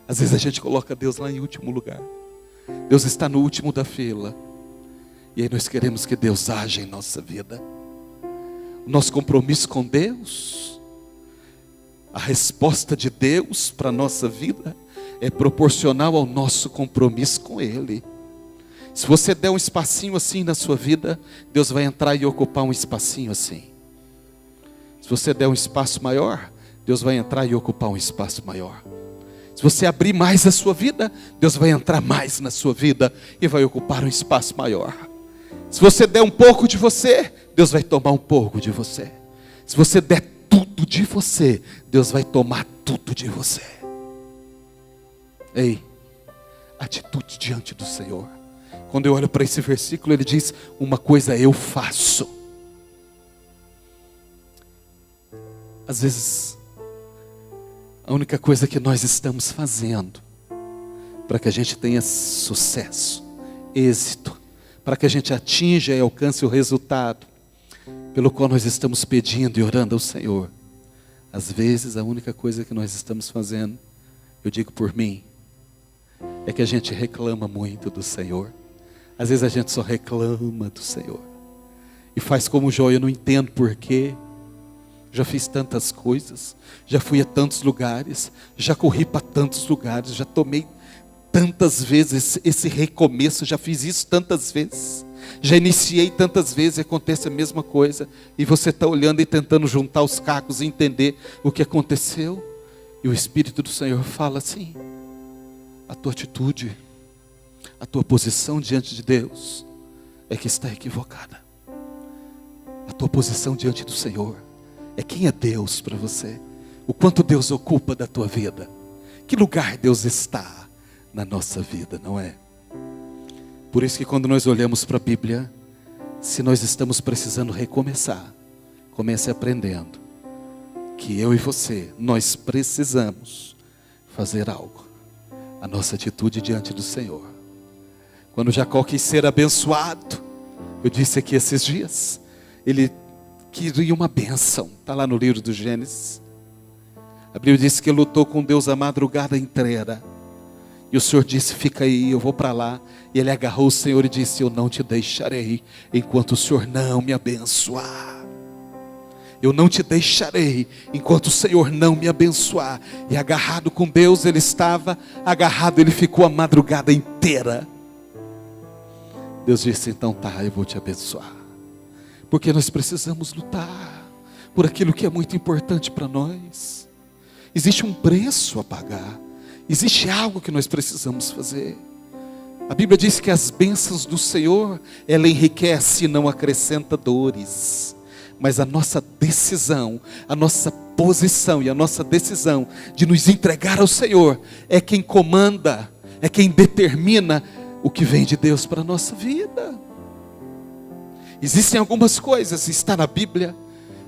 Às vezes a gente coloca Deus lá em último lugar. Deus está no último da fila. E aí nós queremos que Deus haja em nossa vida. O nosso compromisso com Deus, a resposta de Deus para a nossa vida é proporcional ao nosso compromisso com Ele. Se você der um espacinho assim na sua vida, Deus vai entrar e ocupar um espacinho assim. Se você der um espaço maior, Deus vai entrar e ocupar um espaço maior. Se você abrir mais a sua vida, Deus vai entrar mais na sua vida e vai ocupar um espaço maior. Se você der um pouco de você, Deus vai tomar um pouco de você. Se você der tudo de você, Deus vai tomar tudo de você. Ei, atitude diante do Senhor. Quando eu olho para esse versículo, ele diz: uma coisa eu faço. Às vezes, a única coisa que nós estamos fazendo para que a gente tenha sucesso, êxito, para que a gente atinja e alcance o resultado pelo qual nós estamos pedindo e orando ao Senhor, às vezes a única coisa que nós estamos fazendo, eu digo por mim, é que a gente reclama muito do Senhor. Às vezes a gente só reclama do Senhor e faz como Jó: eu não entendo porquê. Já fiz tantas coisas, já fui a tantos lugares, já corri para tantos lugares, já tomei tantas vezes esse recomeço, já fiz isso tantas vezes, já iniciei tantas vezes e acontece a mesma coisa. E você está olhando e tentando juntar os cacos e entender o que aconteceu. E o Espírito do Senhor fala assim: a tua atitude, a tua posição diante de Deus é que está equivocada. A tua posição diante do Senhor é quem é Deus para você. O quanto Deus ocupa da tua vida. Que lugar Deus está na nossa vida, não é? Por isso que quando nós olhamos para a Bíblia, se nós estamos precisando recomeçar, comece aprendendo que eu e você, nós precisamos fazer algo. A nossa atitude diante do Senhor. Quando Jacó quis ser abençoado, eu disse aqui esses dias, ele queria uma bênção, está lá no livro do Gênesis. A Bíblia diz que ele lutou com Deus a madrugada inteira. E o Senhor disse: fica aí, eu vou para lá. E ele agarrou o Senhor e disse: eu não te deixarei enquanto o Senhor não me abençoar. Eu não te deixarei enquanto o Senhor não me abençoar. E agarrado com Deus ele estava, agarrado ele ficou a madrugada inteira. Deus disse, então tá, eu vou te abençoar. Porque nós precisamos lutar por aquilo que é muito importante para nós. Existe um preço a pagar. Existe algo que nós precisamos fazer. A Bíblia diz que as bênçãos do Senhor, ela enriquece e não acrescenta dores. Mas a nossa decisão, a nossa posição e a nossa decisão de nos entregar ao Senhor é quem comanda, é quem determina o que vem de Deus para a nossa vida. Existem algumas coisas, está na Bíblia.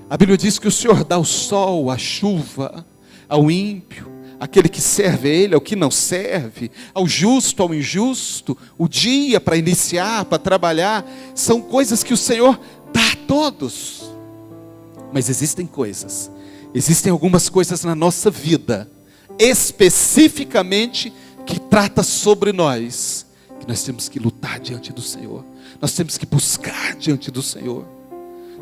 A Bíblia diz que o Senhor dá o sol, a chuva, ao ímpio, aquele que serve a Ele, ao que não serve, ao justo, ao injusto, o dia para iniciar, para trabalhar, são coisas que o Senhor dá a todos. Mas existem algumas coisas na nossa vida, especificamente, que trata sobre nós, que nós temos que lutar diante do Senhor, nós temos que buscar diante do Senhor,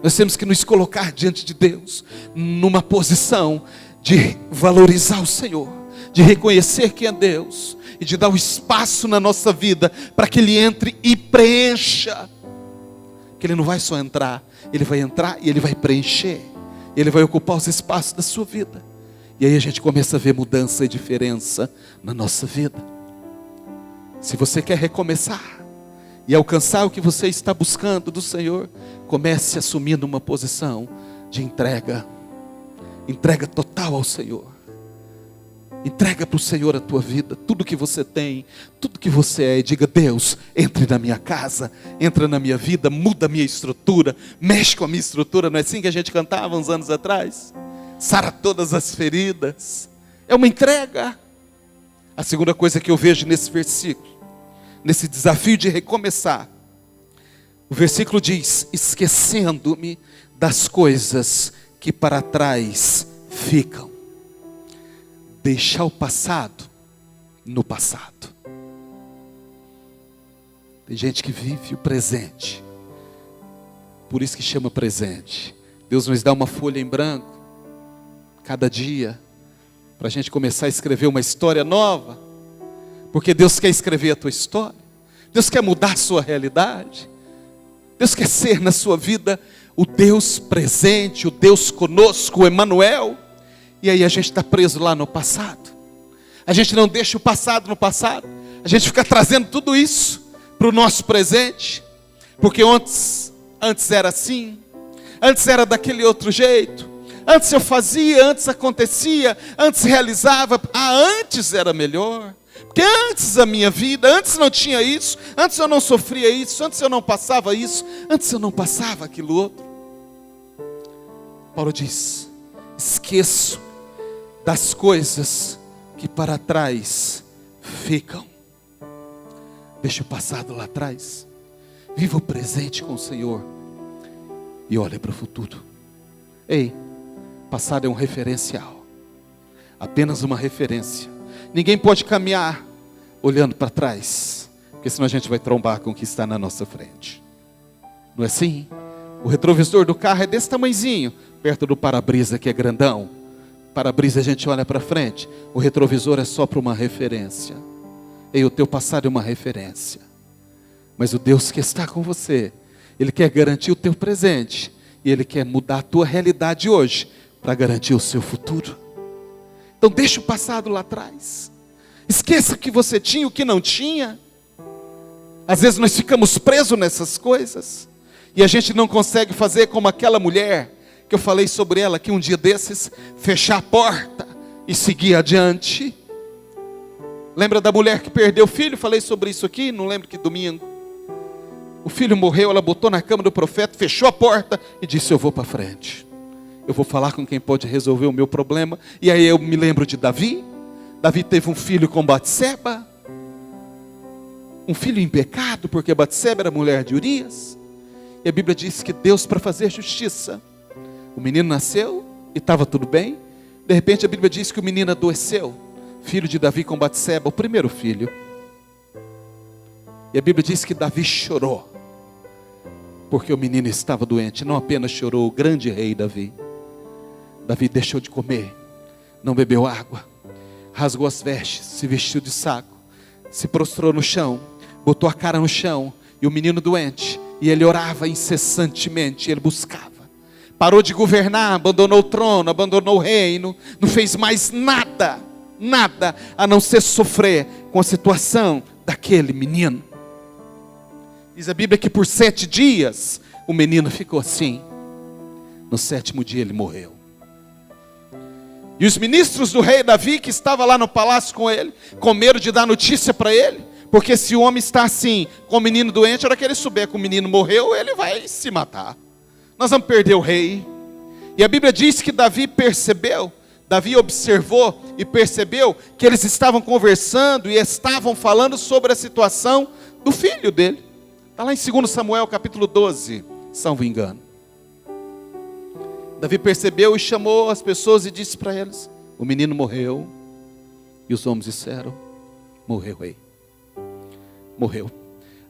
nós temos que nos colocar diante de Deus, numa posição de valorizar o Senhor, de reconhecer quem é Deus, e de dar o espaço na nossa vida, para que Ele entre e preencha, que Ele não vai só entrar, Ele vai entrar e Ele vai preencher, Ele vai ocupar os espaços da sua vida, e aí a gente começa a ver mudança e diferença na nossa vida. Se você quer recomeçar, e alcançar o que você está buscando do Senhor, comece assumindo uma posição de entrega total ao Senhor. Entrega para o Senhor a tua vida, tudo que você tem, tudo que você é, e diga, Deus, entre na minha casa, entra na minha vida, muda a minha estrutura, mexe com a minha estrutura. Não é assim que a gente cantava uns anos atrás? Sara todas as feridas. É uma entrega. A segunda coisa que eu vejo nesse versículo, nesse desafio de recomeçar, o versículo diz, esquecendo-me das coisas que para trás ficam. Deixar o passado no passado. Tem gente que vive o presente, por isso que chama presente. Deus nos dá uma folha em branco cada dia, para a gente começar a escrever uma história nova, porque Deus quer escrever a tua história, Deus quer mudar a sua realidade, Deus quer ser na sua vida o Deus presente, o Deus conosco, o Emanuel. E aí a gente está preso lá no passado, a gente não deixa o passado no passado, a gente fica trazendo tudo isso para o nosso presente, porque antes era assim, antes era daquele outro jeito, antes eu fazia, antes acontecia, antes realizava, antes era melhor, porque antes a minha vida, antes não tinha isso, antes eu não sofria isso, antes eu não passava isso, antes eu não passava aquilo outro. Paulo diz, esqueço das coisas que para trás ficam. Deixa o passado lá atrás, viva o presente com o Senhor e olha para o futuro. Ei, passado é um referencial, apenas uma referência. Ninguém pode caminhar olhando para trás, porque senão a gente vai trombar com o que está na nossa frente. Não é assim? O retrovisor do carro é desse tamanhozinho, perto do para-brisa que é grandão. Para-brisa a gente olha para frente, o retrovisor é só para uma referência. E o teu passado é uma referência. Mas o Deus que está com você, Ele quer garantir o teu presente, e Ele quer mudar a tua realidade hoje, para garantir o seu futuro. Então deixa o passado lá atrás, esqueça o que você tinha, o que não tinha. Às vezes nós ficamos presos nessas coisas, e a gente não consegue fazer como aquela mulher, que eu falei sobre ela aqui um dia desses, fechar a porta e seguir adiante. Lembra da mulher que perdeu o filho? Falei sobre isso aqui, não lembro que domingo. O filho morreu, ela botou na cama do profeta, fechou a porta e disse, eu vou para frente. Eu vou falar com quem pode resolver o meu problema. E aí eu me lembro de Davi. Davi teve um filho com Batseba, um filho em pecado, porque Batseba era mulher de Urias. E a Bíblia diz que Deus, para fazer justiça, o menino nasceu e estava tudo bem. De repente a Bíblia diz que o menino adoeceu, filho de Davi com Batseba, o primeiro filho. E a Bíblia diz que Davi chorou, porque o menino estava doente. Não apenas chorou o grande rei Davi, Davi deixou de comer, não bebeu água, rasgou as vestes, se vestiu de saco, se prostrou no chão, botou a cara no chão, e o menino doente, e ele orava incessantemente, ele buscava. Parou de governar, abandonou o trono, abandonou o reino, não fez mais nada, nada, a não ser sofrer com a situação daquele menino. Diz a Bíblia que por 7 dias, o menino ficou assim. No 7º dia ele morreu. E os ministros do rei Davi, que estavam lá no palácio com ele, com medo de dar notícia para ele, porque se o homem está assim, com o menino doente, a hora que ele souber que o menino morreu, ele vai se matar. Nós vamos perder o rei. E a Bíblia diz que Davi observou e percebeu que eles estavam conversando e estavam falando sobre a situação do filho dele. Está lá em 2 Samuel capítulo 12, salvo engano. Davi percebeu e chamou as pessoas e disse para eles: o menino morreu. E os homens disseram: morreu, rei. Morreu.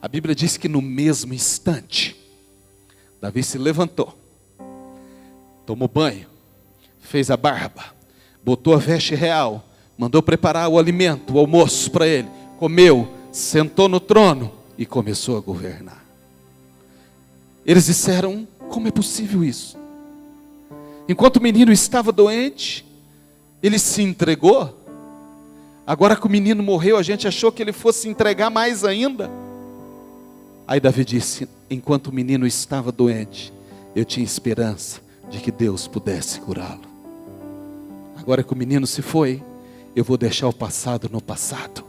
A Bíblia diz que no mesmo instante, Davi se levantou, tomou banho, fez a barba, botou a veste real, mandou preparar o alimento, o almoço para ele, comeu, sentou no trono e começou a governar. Eles disseram: como é possível isso? Enquanto o menino estava doente, ele se entregou. Agora que o menino morreu, a gente achou que ele fosse entregar mais ainda. Aí Davi disse: enquanto o menino estava doente, eu tinha esperança de que Deus pudesse curá-lo. Agora que o menino se foi, eu vou deixar o passado no passado.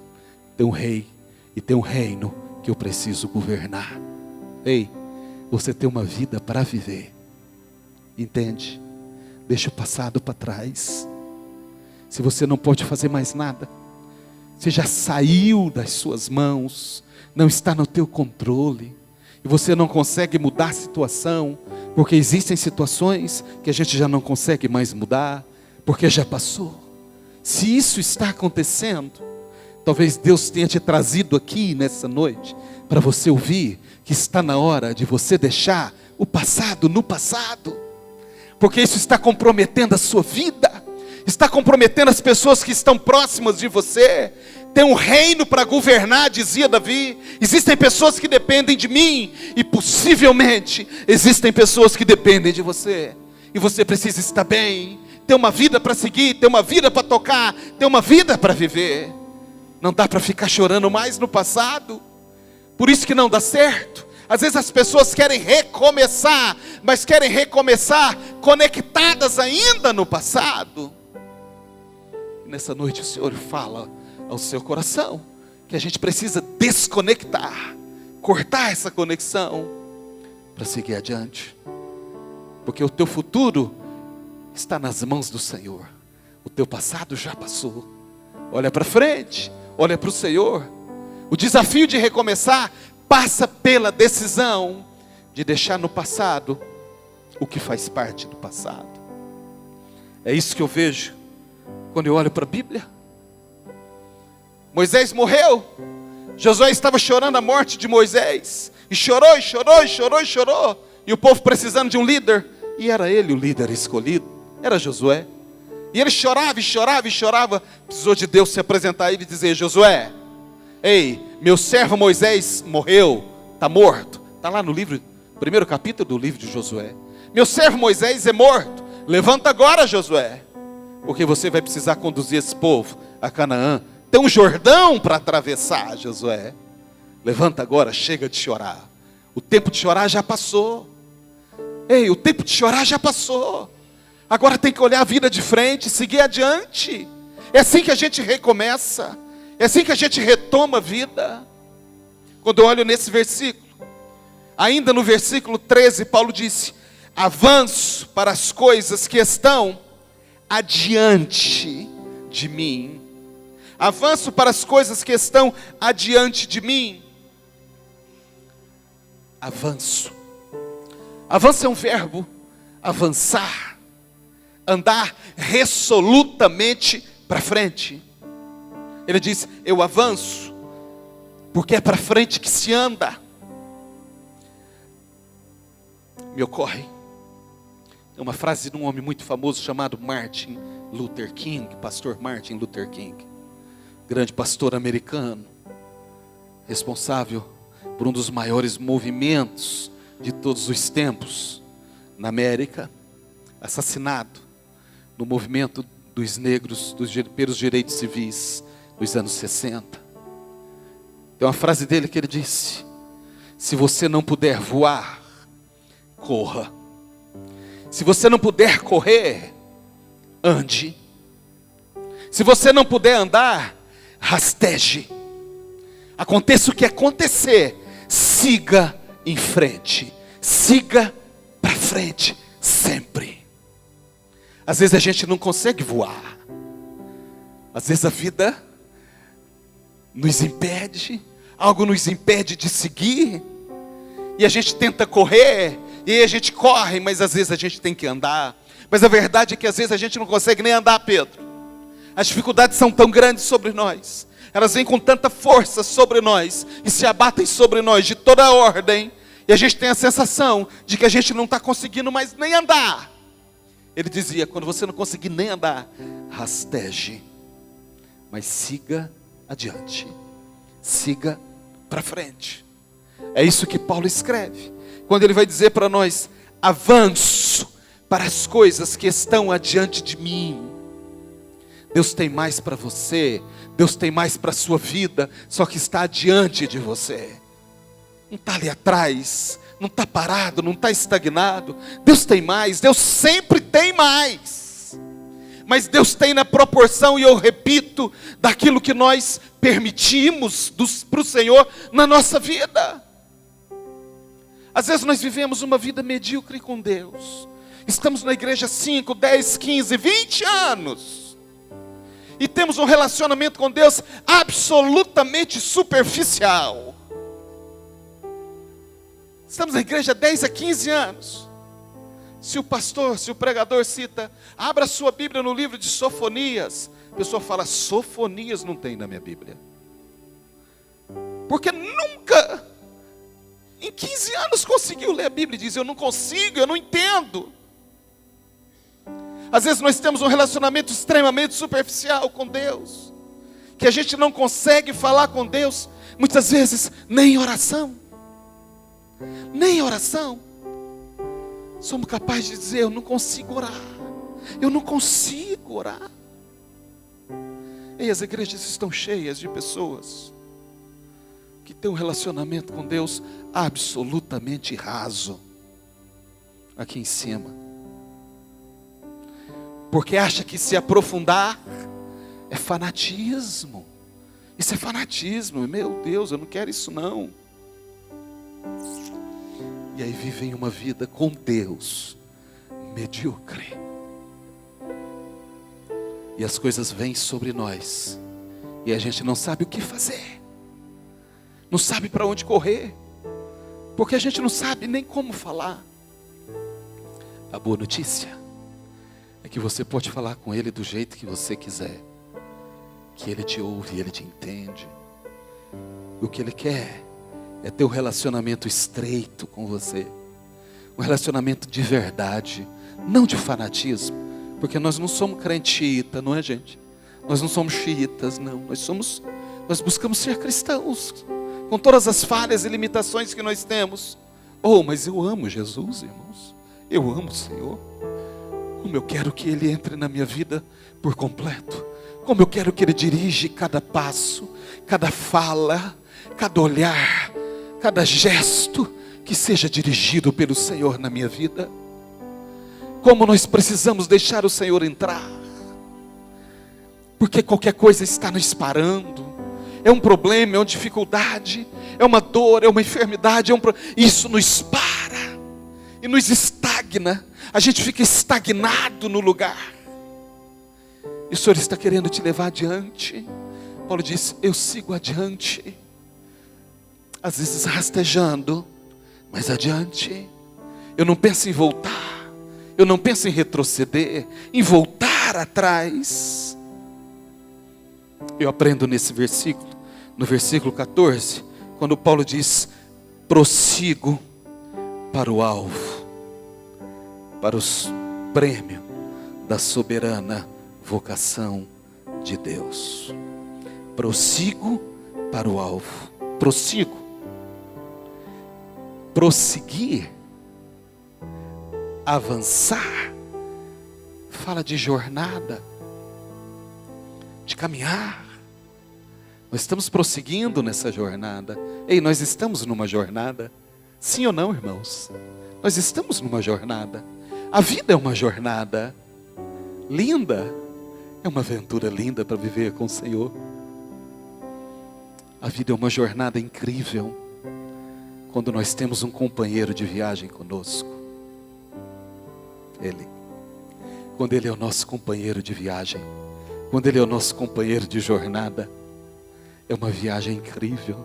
Tem um rei e tem um reino que eu preciso governar. Ei, você tem uma vida para viver. Entende? Deixa o passado para trás. Se você não pode fazer mais nada, você já saiu das suas mãos, não está no teu controle, e você não consegue mudar a situação, porque existem situações que a gente já não consegue mais mudar, porque já passou. Se isso está acontecendo, talvez Deus tenha te trazido aqui nessa noite, para você ouvir que está na hora de você deixar o passado no passado, porque isso está comprometendo a sua vida, está comprometendo as pessoas que estão próximas de você. Tem um reino para governar, dizia Davi. Existem pessoas que dependem de mim, e possivelmente existem pessoas que dependem de você, e você precisa estar bem, ter uma vida para seguir, ter uma vida para tocar, ter uma vida para viver. Não dá para ficar chorando mais no passado, por isso que não dá certo. Às vezes as pessoas querem recomeçar, mas querem recomeçar conectadas ainda no passado. E nessa noite o Senhor fala ao seu coração que a gente precisa desconectar, cortar essa conexão para seguir adiante, porque o teu futuro está nas mãos do Senhor. O teu passado já passou. Olha para frente, olha para o Senhor. O desafio de recomeçar passa pela decisão de deixar no passado o que faz parte do passado. É isso que eu vejo quando eu olho para a Bíblia. Moisés morreu, Josué estava chorando a morte de Moisés, e chorou, e chorou, e chorou, e chorou, e o povo precisando de um líder, e era ele o líder escolhido, era Josué. E ele chorava, e chorava, e chorava. Precisou de Deus se apresentar a ele e dizer: Josué, ei, meu servo Moisés morreu, está morto. Está lá no livro, primeiro capítulo do livro de Josué. Meu servo Moisés é morto. Levanta agora, Josué, porque você vai precisar conduzir esse povo a Canaã. Tem um Jordão para atravessar, Josué. Levanta agora, chega de chorar. O tempo de chorar já passou. Ei, o tempo de chorar já passou. Agora tem que olhar a vida de frente, seguir adiante. É assim que a gente recomeça. É assim que a gente retoma a vida. Quando eu olho nesse versículo, ainda no versículo 13, Paulo disse: avanço para as coisas que estão adiante de mim. Avanço para as coisas que estão adiante de mim. Avanço. Avanço é um verbo, avançar, andar resolutamente para frente. Ele diz: eu avanço, porque é para frente que se anda. Me ocorre É uma frase de um homem muito famoso chamado Martin Luther King, pastor Martin Luther King, grande pastor americano, responsável por um dos maiores movimentos de todos os tempos na América, assassinado no movimento dos negros pelos direitos civis dos anos 60. Tem uma frase dele que ele disse: se você não puder voar, corra. Se você não puder correr, ande. Se você não puder andar, rasteje. Aconteça o que acontecer, siga em frente. Siga para frente, sempre. Às vezes a gente não consegue voar. Às vezes a vida nos impede, algo nos impede de seguir. E a gente tenta correr, e aí a gente corre, mas às vezes a gente tem que andar. Mas a verdade é que às vezes a gente não consegue nem andar, Pedro. As dificuldades são tão grandes sobre nós. Elas vêm com tanta força sobre nós e se abatem sobre nós de toda a ordem. E a gente tem a sensação de que a gente não está conseguindo mais nem andar. Ele dizia: quando você não conseguir nem andar, rasteje, mas siga adiante. Siga para frente. É isso que Paulo escreve, quando ele vai dizer para nós: avanço para as coisas que estão adiante de mim. Deus tem mais para você, Deus tem mais para a sua vida, só que está adiante de você. Não está ali atrás, não está parado, não está estagnado. Deus tem mais, Deus sempre tem mais. Mas Deus tem na proporção, e eu repito, daquilo que nós permitimos para o Senhor na nossa vida. Às vezes nós vivemos uma vida medíocre com Deus. Estamos na igreja 5, 10, 15, 20 anos. E temos um relacionamento com Deus absolutamente superficial. Estamos na igreja 10 a 15 anos. Se o pastor, se o pregador cita, abra sua Bíblia no livro de Sofonias. A pessoa fala: Sofonias não tem na minha Bíblia. Porque nunca, em 15 anos, conseguiu ler a Bíblia e diz: eu não consigo, eu não entendo. Às vezes nós temos um relacionamento extremamente superficial com Deus, que a gente não consegue falar com Deus, muitas vezes nem em oração. Nem em oração. Somos capazes de dizer: eu não consigo orar. Eu não consigo orar. E as igrejas estão cheias de pessoas que têm um relacionamento com Deus absolutamente raso. Aqui em cima. Porque acha que se aprofundar é fanatismo. Isso é fanatismo. Meu Deus, eu não quero isso não. E aí vivem uma vida com Deus medíocre. E as coisas vêm sobre nós. E a gente não sabe o que fazer. Não sabe para onde correr. Porque a gente não sabe nem como falar. A boa notícia é que você pode falar com Ele do jeito que você quiser. Que Ele te ouve, Ele te entende. O que Ele quer é ter um relacionamento estreito com você. Um relacionamento de verdade, não de fanatismo. Porque nós não somos crente xiita, não é, gente? Nós não somos xiitas, não. Nós buscamos ser cristãos, com todas as falhas e limitações que nós temos. Oh, mas eu amo Jesus, irmãos. Eu amo o Senhor. Como eu quero que Ele entre na minha vida por completo. Como eu quero que Ele dirija cada passo, cada fala, cada olhar, cada gesto que seja dirigido pelo Senhor na minha vida. Como nós precisamos deixar o Senhor entrar. Porque qualquer coisa está nos parando. É um problema, é uma dificuldade, é uma dor, é uma enfermidade, isso nos para e nos estagna. A gente fica estagnado no lugar. E o Senhor está querendo te levar adiante. Paulo diz: eu sigo adiante. Às vezes rastejando, mas adiante. Eu não penso em voltar. Eu não penso em retroceder, em voltar atrás. Eu aprendo nesse versículo, no versículo 14, quando Paulo diz: prossigo para o alvo, prêmio da soberana vocação de Deus. Prossigo para o alvo. Prossigo. Prosseguir. Avançar. Fala de jornada. De caminhar. Nós estamos prosseguindo nessa jornada. Ei, nós estamos numa jornada. Sim ou não, irmãos? Nós estamos numa jornada. A vida é uma jornada linda. É uma aventura linda para viver com o Senhor. A vida é uma jornada incrível quando nós temos um companheiro de viagem conosco. Ele. Quando Ele é o nosso companheiro de viagem. Quando Ele é o nosso companheiro de jornada. É uma viagem incrível.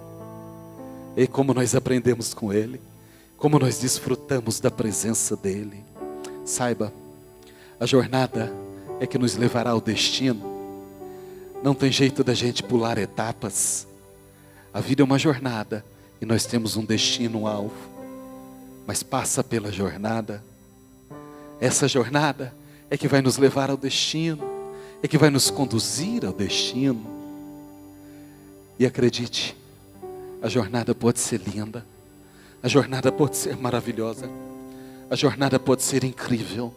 E como nós aprendemos com Ele. Como nós desfrutamos da presença dEle. Saiba, a jornada é que nos levará ao destino. Não tem jeito da gente pular etapas. A vida é uma jornada e nós temos um destino, um alvo. Mas passa pela jornada. Essa jornada é que vai nos levar ao destino. É que vai nos conduzir ao destino. E acredite, a jornada pode ser linda. A jornada pode ser maravilhosa. A jornada pode ser incrível.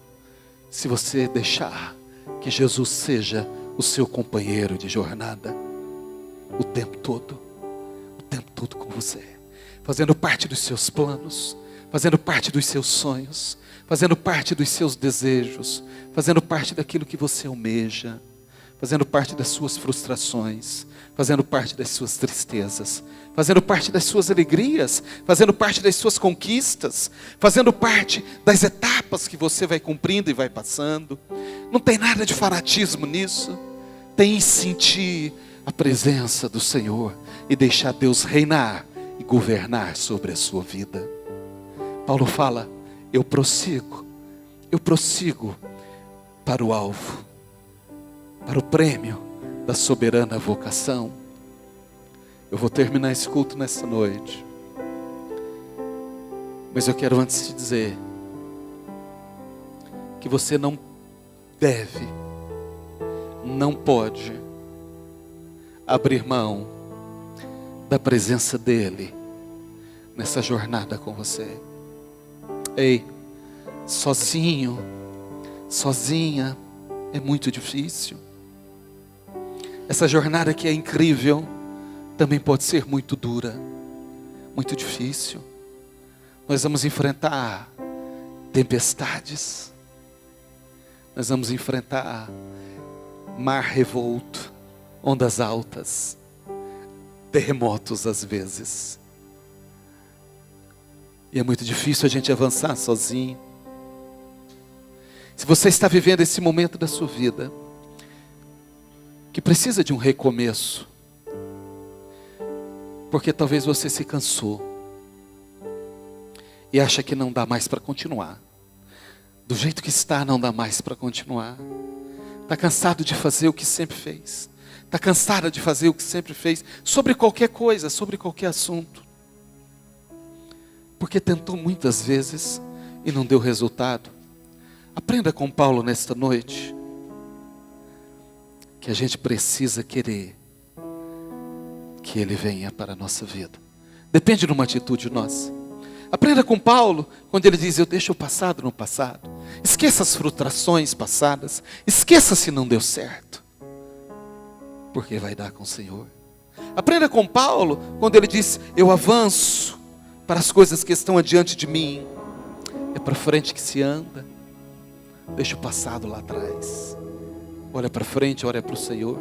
Se você deixar que Jesus seja o seu companheiro de jornada. O tempo todo. O tempo todo com você. Fazendo parte dos seus planos. Fazendo parte dos seus sonhos. Fazendo parte dos seus desejos. Fazendo parte daquilo que você almeja. Fazendo parte das suas frustrações. Fazendo parte das suas tristezas. Fazendo parte das suas alegrias. Fazendo parte das suas conquistas. Fazendo parte das etapas que você vai cumprindo e vai passando. Não tem nada de fanatismo nisso. Tem em sentir a presença do Senhor. E deixar Deus reinar e governar sobre a sua vida. Paulo fala, eu prossigo para o alvo. Para o prêmio da soberana vocação. Eu vou terminar esse culto nessa noite. Mas eu quero antes te dizer que você não deve, não pode abrir mão da presença dEle nessa jornada com você. Ei, sozinho, sozinha é muito difícil. Essa jornada que é incrível também pode ser muito dura, muito difícil. Nós vamos enfrentar tempestades. Nós vamos enfrentar mar revolto, ondas altas, terremotos às vezes. E é muito difícil a gente avançar sozinho. Se você está vivendo esse momento da sua vida, que precisa de um recomeço, porque talvez você se cansou, e acha que não dá mais para continuar. Do jeito que está, não dá mais para continuar. Está cansado de fazer o que sempre fez. Está cansada de fazer o que sempre fez, sobre qualquer coisa, sobre qualquer assunto. Porque tentou muitas vezes e não deu resultado. Aprenda com Paulo nesta noite, que a gente precisa querer que Ele venha para a nossa vida. Depende de uma atitude nossa. Aprenda com Paulo, quando ele diz, eu deixo o passado no passado. Esqueça as frustrações passadas. Esqueça se não deu certo. Porque vai dar com o Senhor. Aprenda com Paulo, quando ele diz, eu avanço para as coisas que estão adiante de mim. É para frente que se anda. Deixa o passado lá atrás. Olha para frente, olha para o Senhor.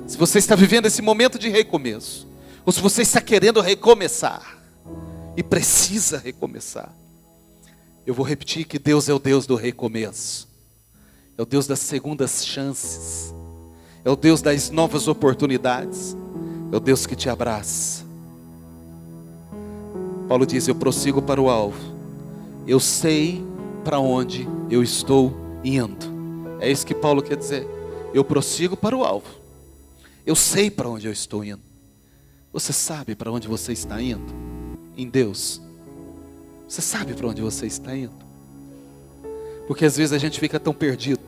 Se você está vivendo esse momento de recomeço, ou se você está querendo recomeçar, e precisa recomeçar, eu vou repetir que Deus é o Deus do recomeço. É o Deus das segundas chances. É o Deus das novas oportunidades. É o Deus que te abraça. Paulo diz, eu prossigo para o alvo. Eu sei para onde eu estou indo. É isso que Paulo quer dizer. Eu prossigo para o alvo. Eu sei para onde eu estou indo. Você sabe para onde você está indo? Em Deus. Você sabe para onde você está indo? Porque às vezes a gente fica tão perdido,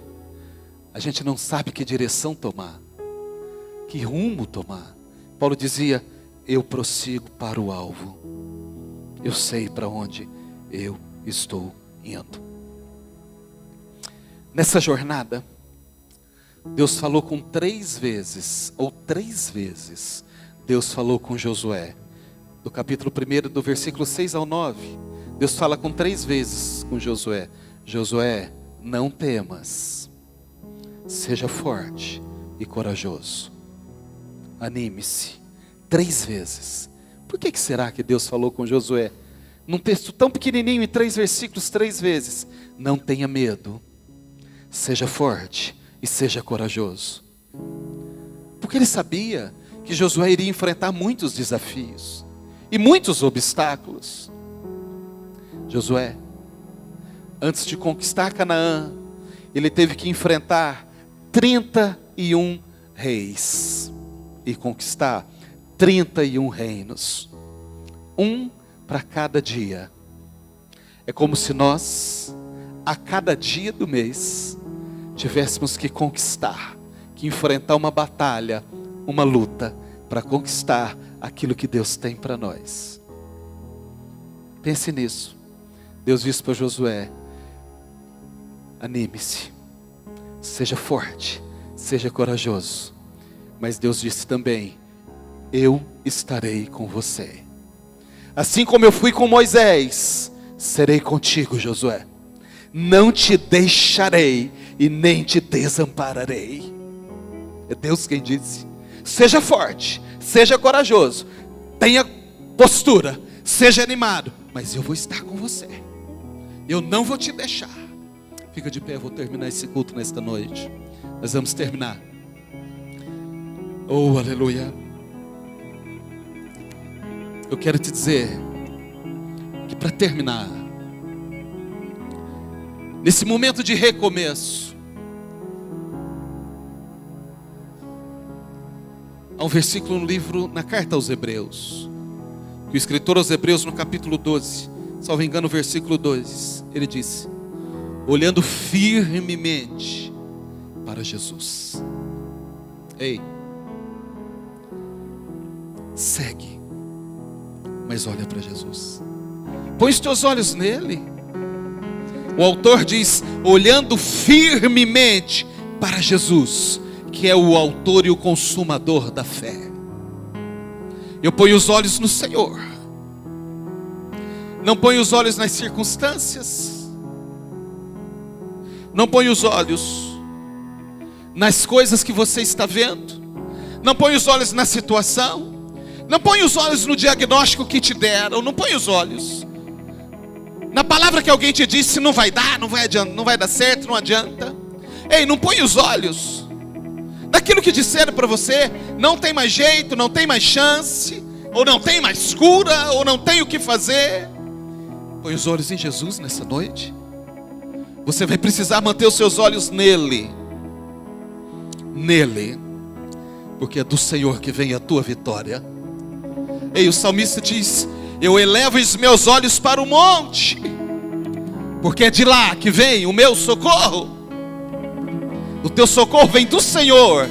a gente não sabe que direção tomar, que rumo tomar. Paulo dizia: eu prossigo para o alvo, eu sei para onde eu estou indo. Nessa jornada, Deus falou com 3 vezes, Deus falou com Josué. Do capítulo 1, do versículo 6 ao 9, Deus fala com 3 vezes com Josué: Josué, não temas, seja forte e corajoso, anime-se. 3 vezes. Por que será que Deus falou com Josué? Num texto tão pequenininho, em 3 versículos, 3 vezes. Não tenha medo, seja forte e seja corajoso. Porque ele sabia que Josué iria enfrentar muitos desafios e muitos obstáculos. Josué, antes de conquistar Canaã, ele teve que enfrentar 31 reis e conquistar 31 reinos, um para cada dia. É como se nós, a cada dia do mês, tivéssemos que conquistar, que enfrentar uma batalha, uma luta, para conquistar aquilo que Deus tem para nós. Pense nisso. Deus disse para Josué: anime-se, seja forte, seja corajoso. Mas Deus disse também: eu estarei com você. Assim como eu fui com Moisés, serei contigo, Josué. Não te deixarei e nem te desampararei. É Deus quem disse. Seja forte, seja corajoso, tenha postura, seja animado, mas eu vou estar com você. Eu não vou te deixar. Fica de pé, eu vou terminar esse culto nesta noite. Nós vamos terminar. Oh, aleluia. Eu quero te dizer que para terminar, nesse momento de recomeço, há um versículo no livro, na carta aos Hebreus, que o escritor aos Hebreus, no capítulo 12, salvo engano, o versículo 2, ele disse: olhando firmemente para Jesus. Ei, segue, mas olha para Jesus. Põe os teus olhos nele. O autor diz: olhando firmemente para Jesus, que é o autor e o consumador da fé. Eu ponho os olhos no Senhor. Não ponho os olhos nas circunstâncias. Não ponho os olhos nas coisas que você está vendo. Não ponho os olhos na situação. Não ponha os olhos no diagnóstico que te deram. Não ponha os olhos na palavra que alguém te disse: não vai dar, não vai adiantar, não vai dar certo, não adianta. Ei, não ponha os olhos naquilo que disseram para você: não tem mais jeito, não tem mais chance, ou não tem mais cura, ou não tem o que fazer. Põe os olhos em Jesus nessa noite. Você vai precisar manter os seus olhos nele. Nele, porque é do Senhor que vem a tua vitória. Ei, o salmista diz: eu elevo os meus olhos para o monte, porque é de lá que vem o meu socorro. O teu socorro vem do Senhor,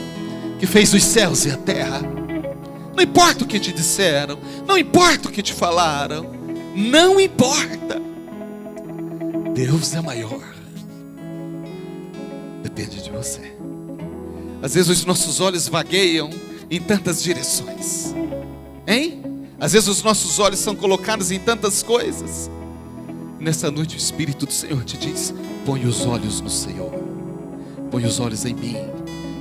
que fez os céus e a terra. Não importa o que te disseram, não importa o que te falaram, não importa. Deus é maior. Depende de você. Às vezes os nossos olhos vagueiam em tantas direções, hein? Às vezes os nossos olhos são colocados em tantas coisas. Nessa noite o Espírito do Senhor te diz: põe os olhos no Senhor, põe os olhos em mim.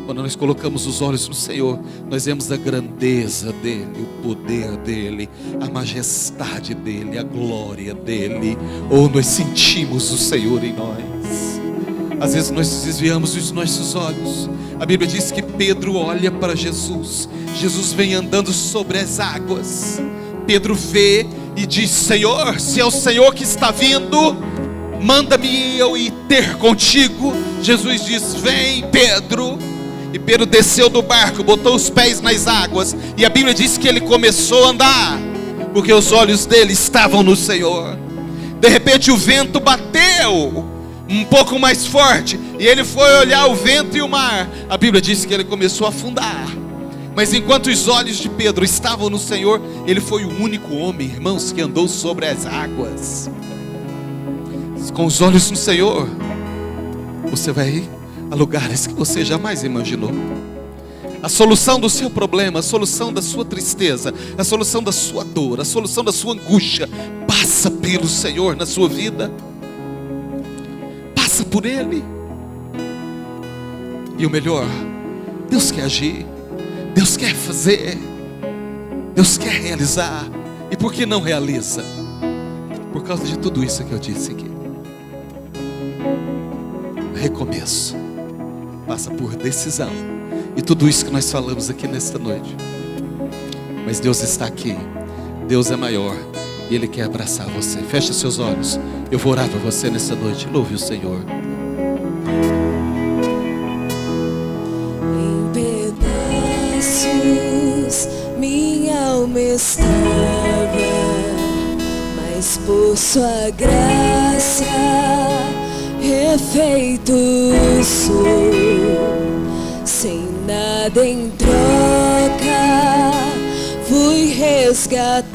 Quando nós colocamos os olhos no Senhor, nós vemos a grandeza dEle, o poder dEle, a majestade dEle, a glória dEle. Ou nós sentimos o Senhor em nós. Às vezes nós desviamos os nossos olhos. A Bíblia diz que Pedro olha para Jesus. Jesus vem andando sobre as águas. Pedro vê e diz: Senhor, se é o Senhor que está vindo, manda-me eu ir ter contigo. Jesus diz: vem, Pedro. E Pedro desceu do barco, botou os pés nas águas, e a Bíblia diz que ele começou a andar, porque os olhos dele estavam no Senhor. De repente o vento bateu, um pouco mais forte, e ele foi olhar o vento e o mar. A Bíblia diz que ele começou a afundar. Mas enquanto os olhos de Pedro estavam no Senhor, ele foi o único homem, irmãos, que andou sobre as águas. Com os olhos no Senhor, você vai ir a lugares que você jamais imaginou. A solução do seu problema, a solução da sua tristeza, a solução da sua dor, a solução da sua angústia, passa pelo Senhor na sua vida. Passa por Ele. E o melhor, Deus quer agir, Deus quer fazer, Deus quer realizar. E por que não realiza? Por causa de tudo isso que eu disse aqui. Recomeço passa por decisão. E tudo isso que nós falamos aqui nesta noite. Mas Deus está aqui. Deus é maior. E Ele quer abraçar você. Feche seus olhos. Eu vou orar para você nesta noite. Louve o Senhor. Em pedaços minha alma estava, mas por sua graça refeito sou. Sem nada em troca, fui resgatado.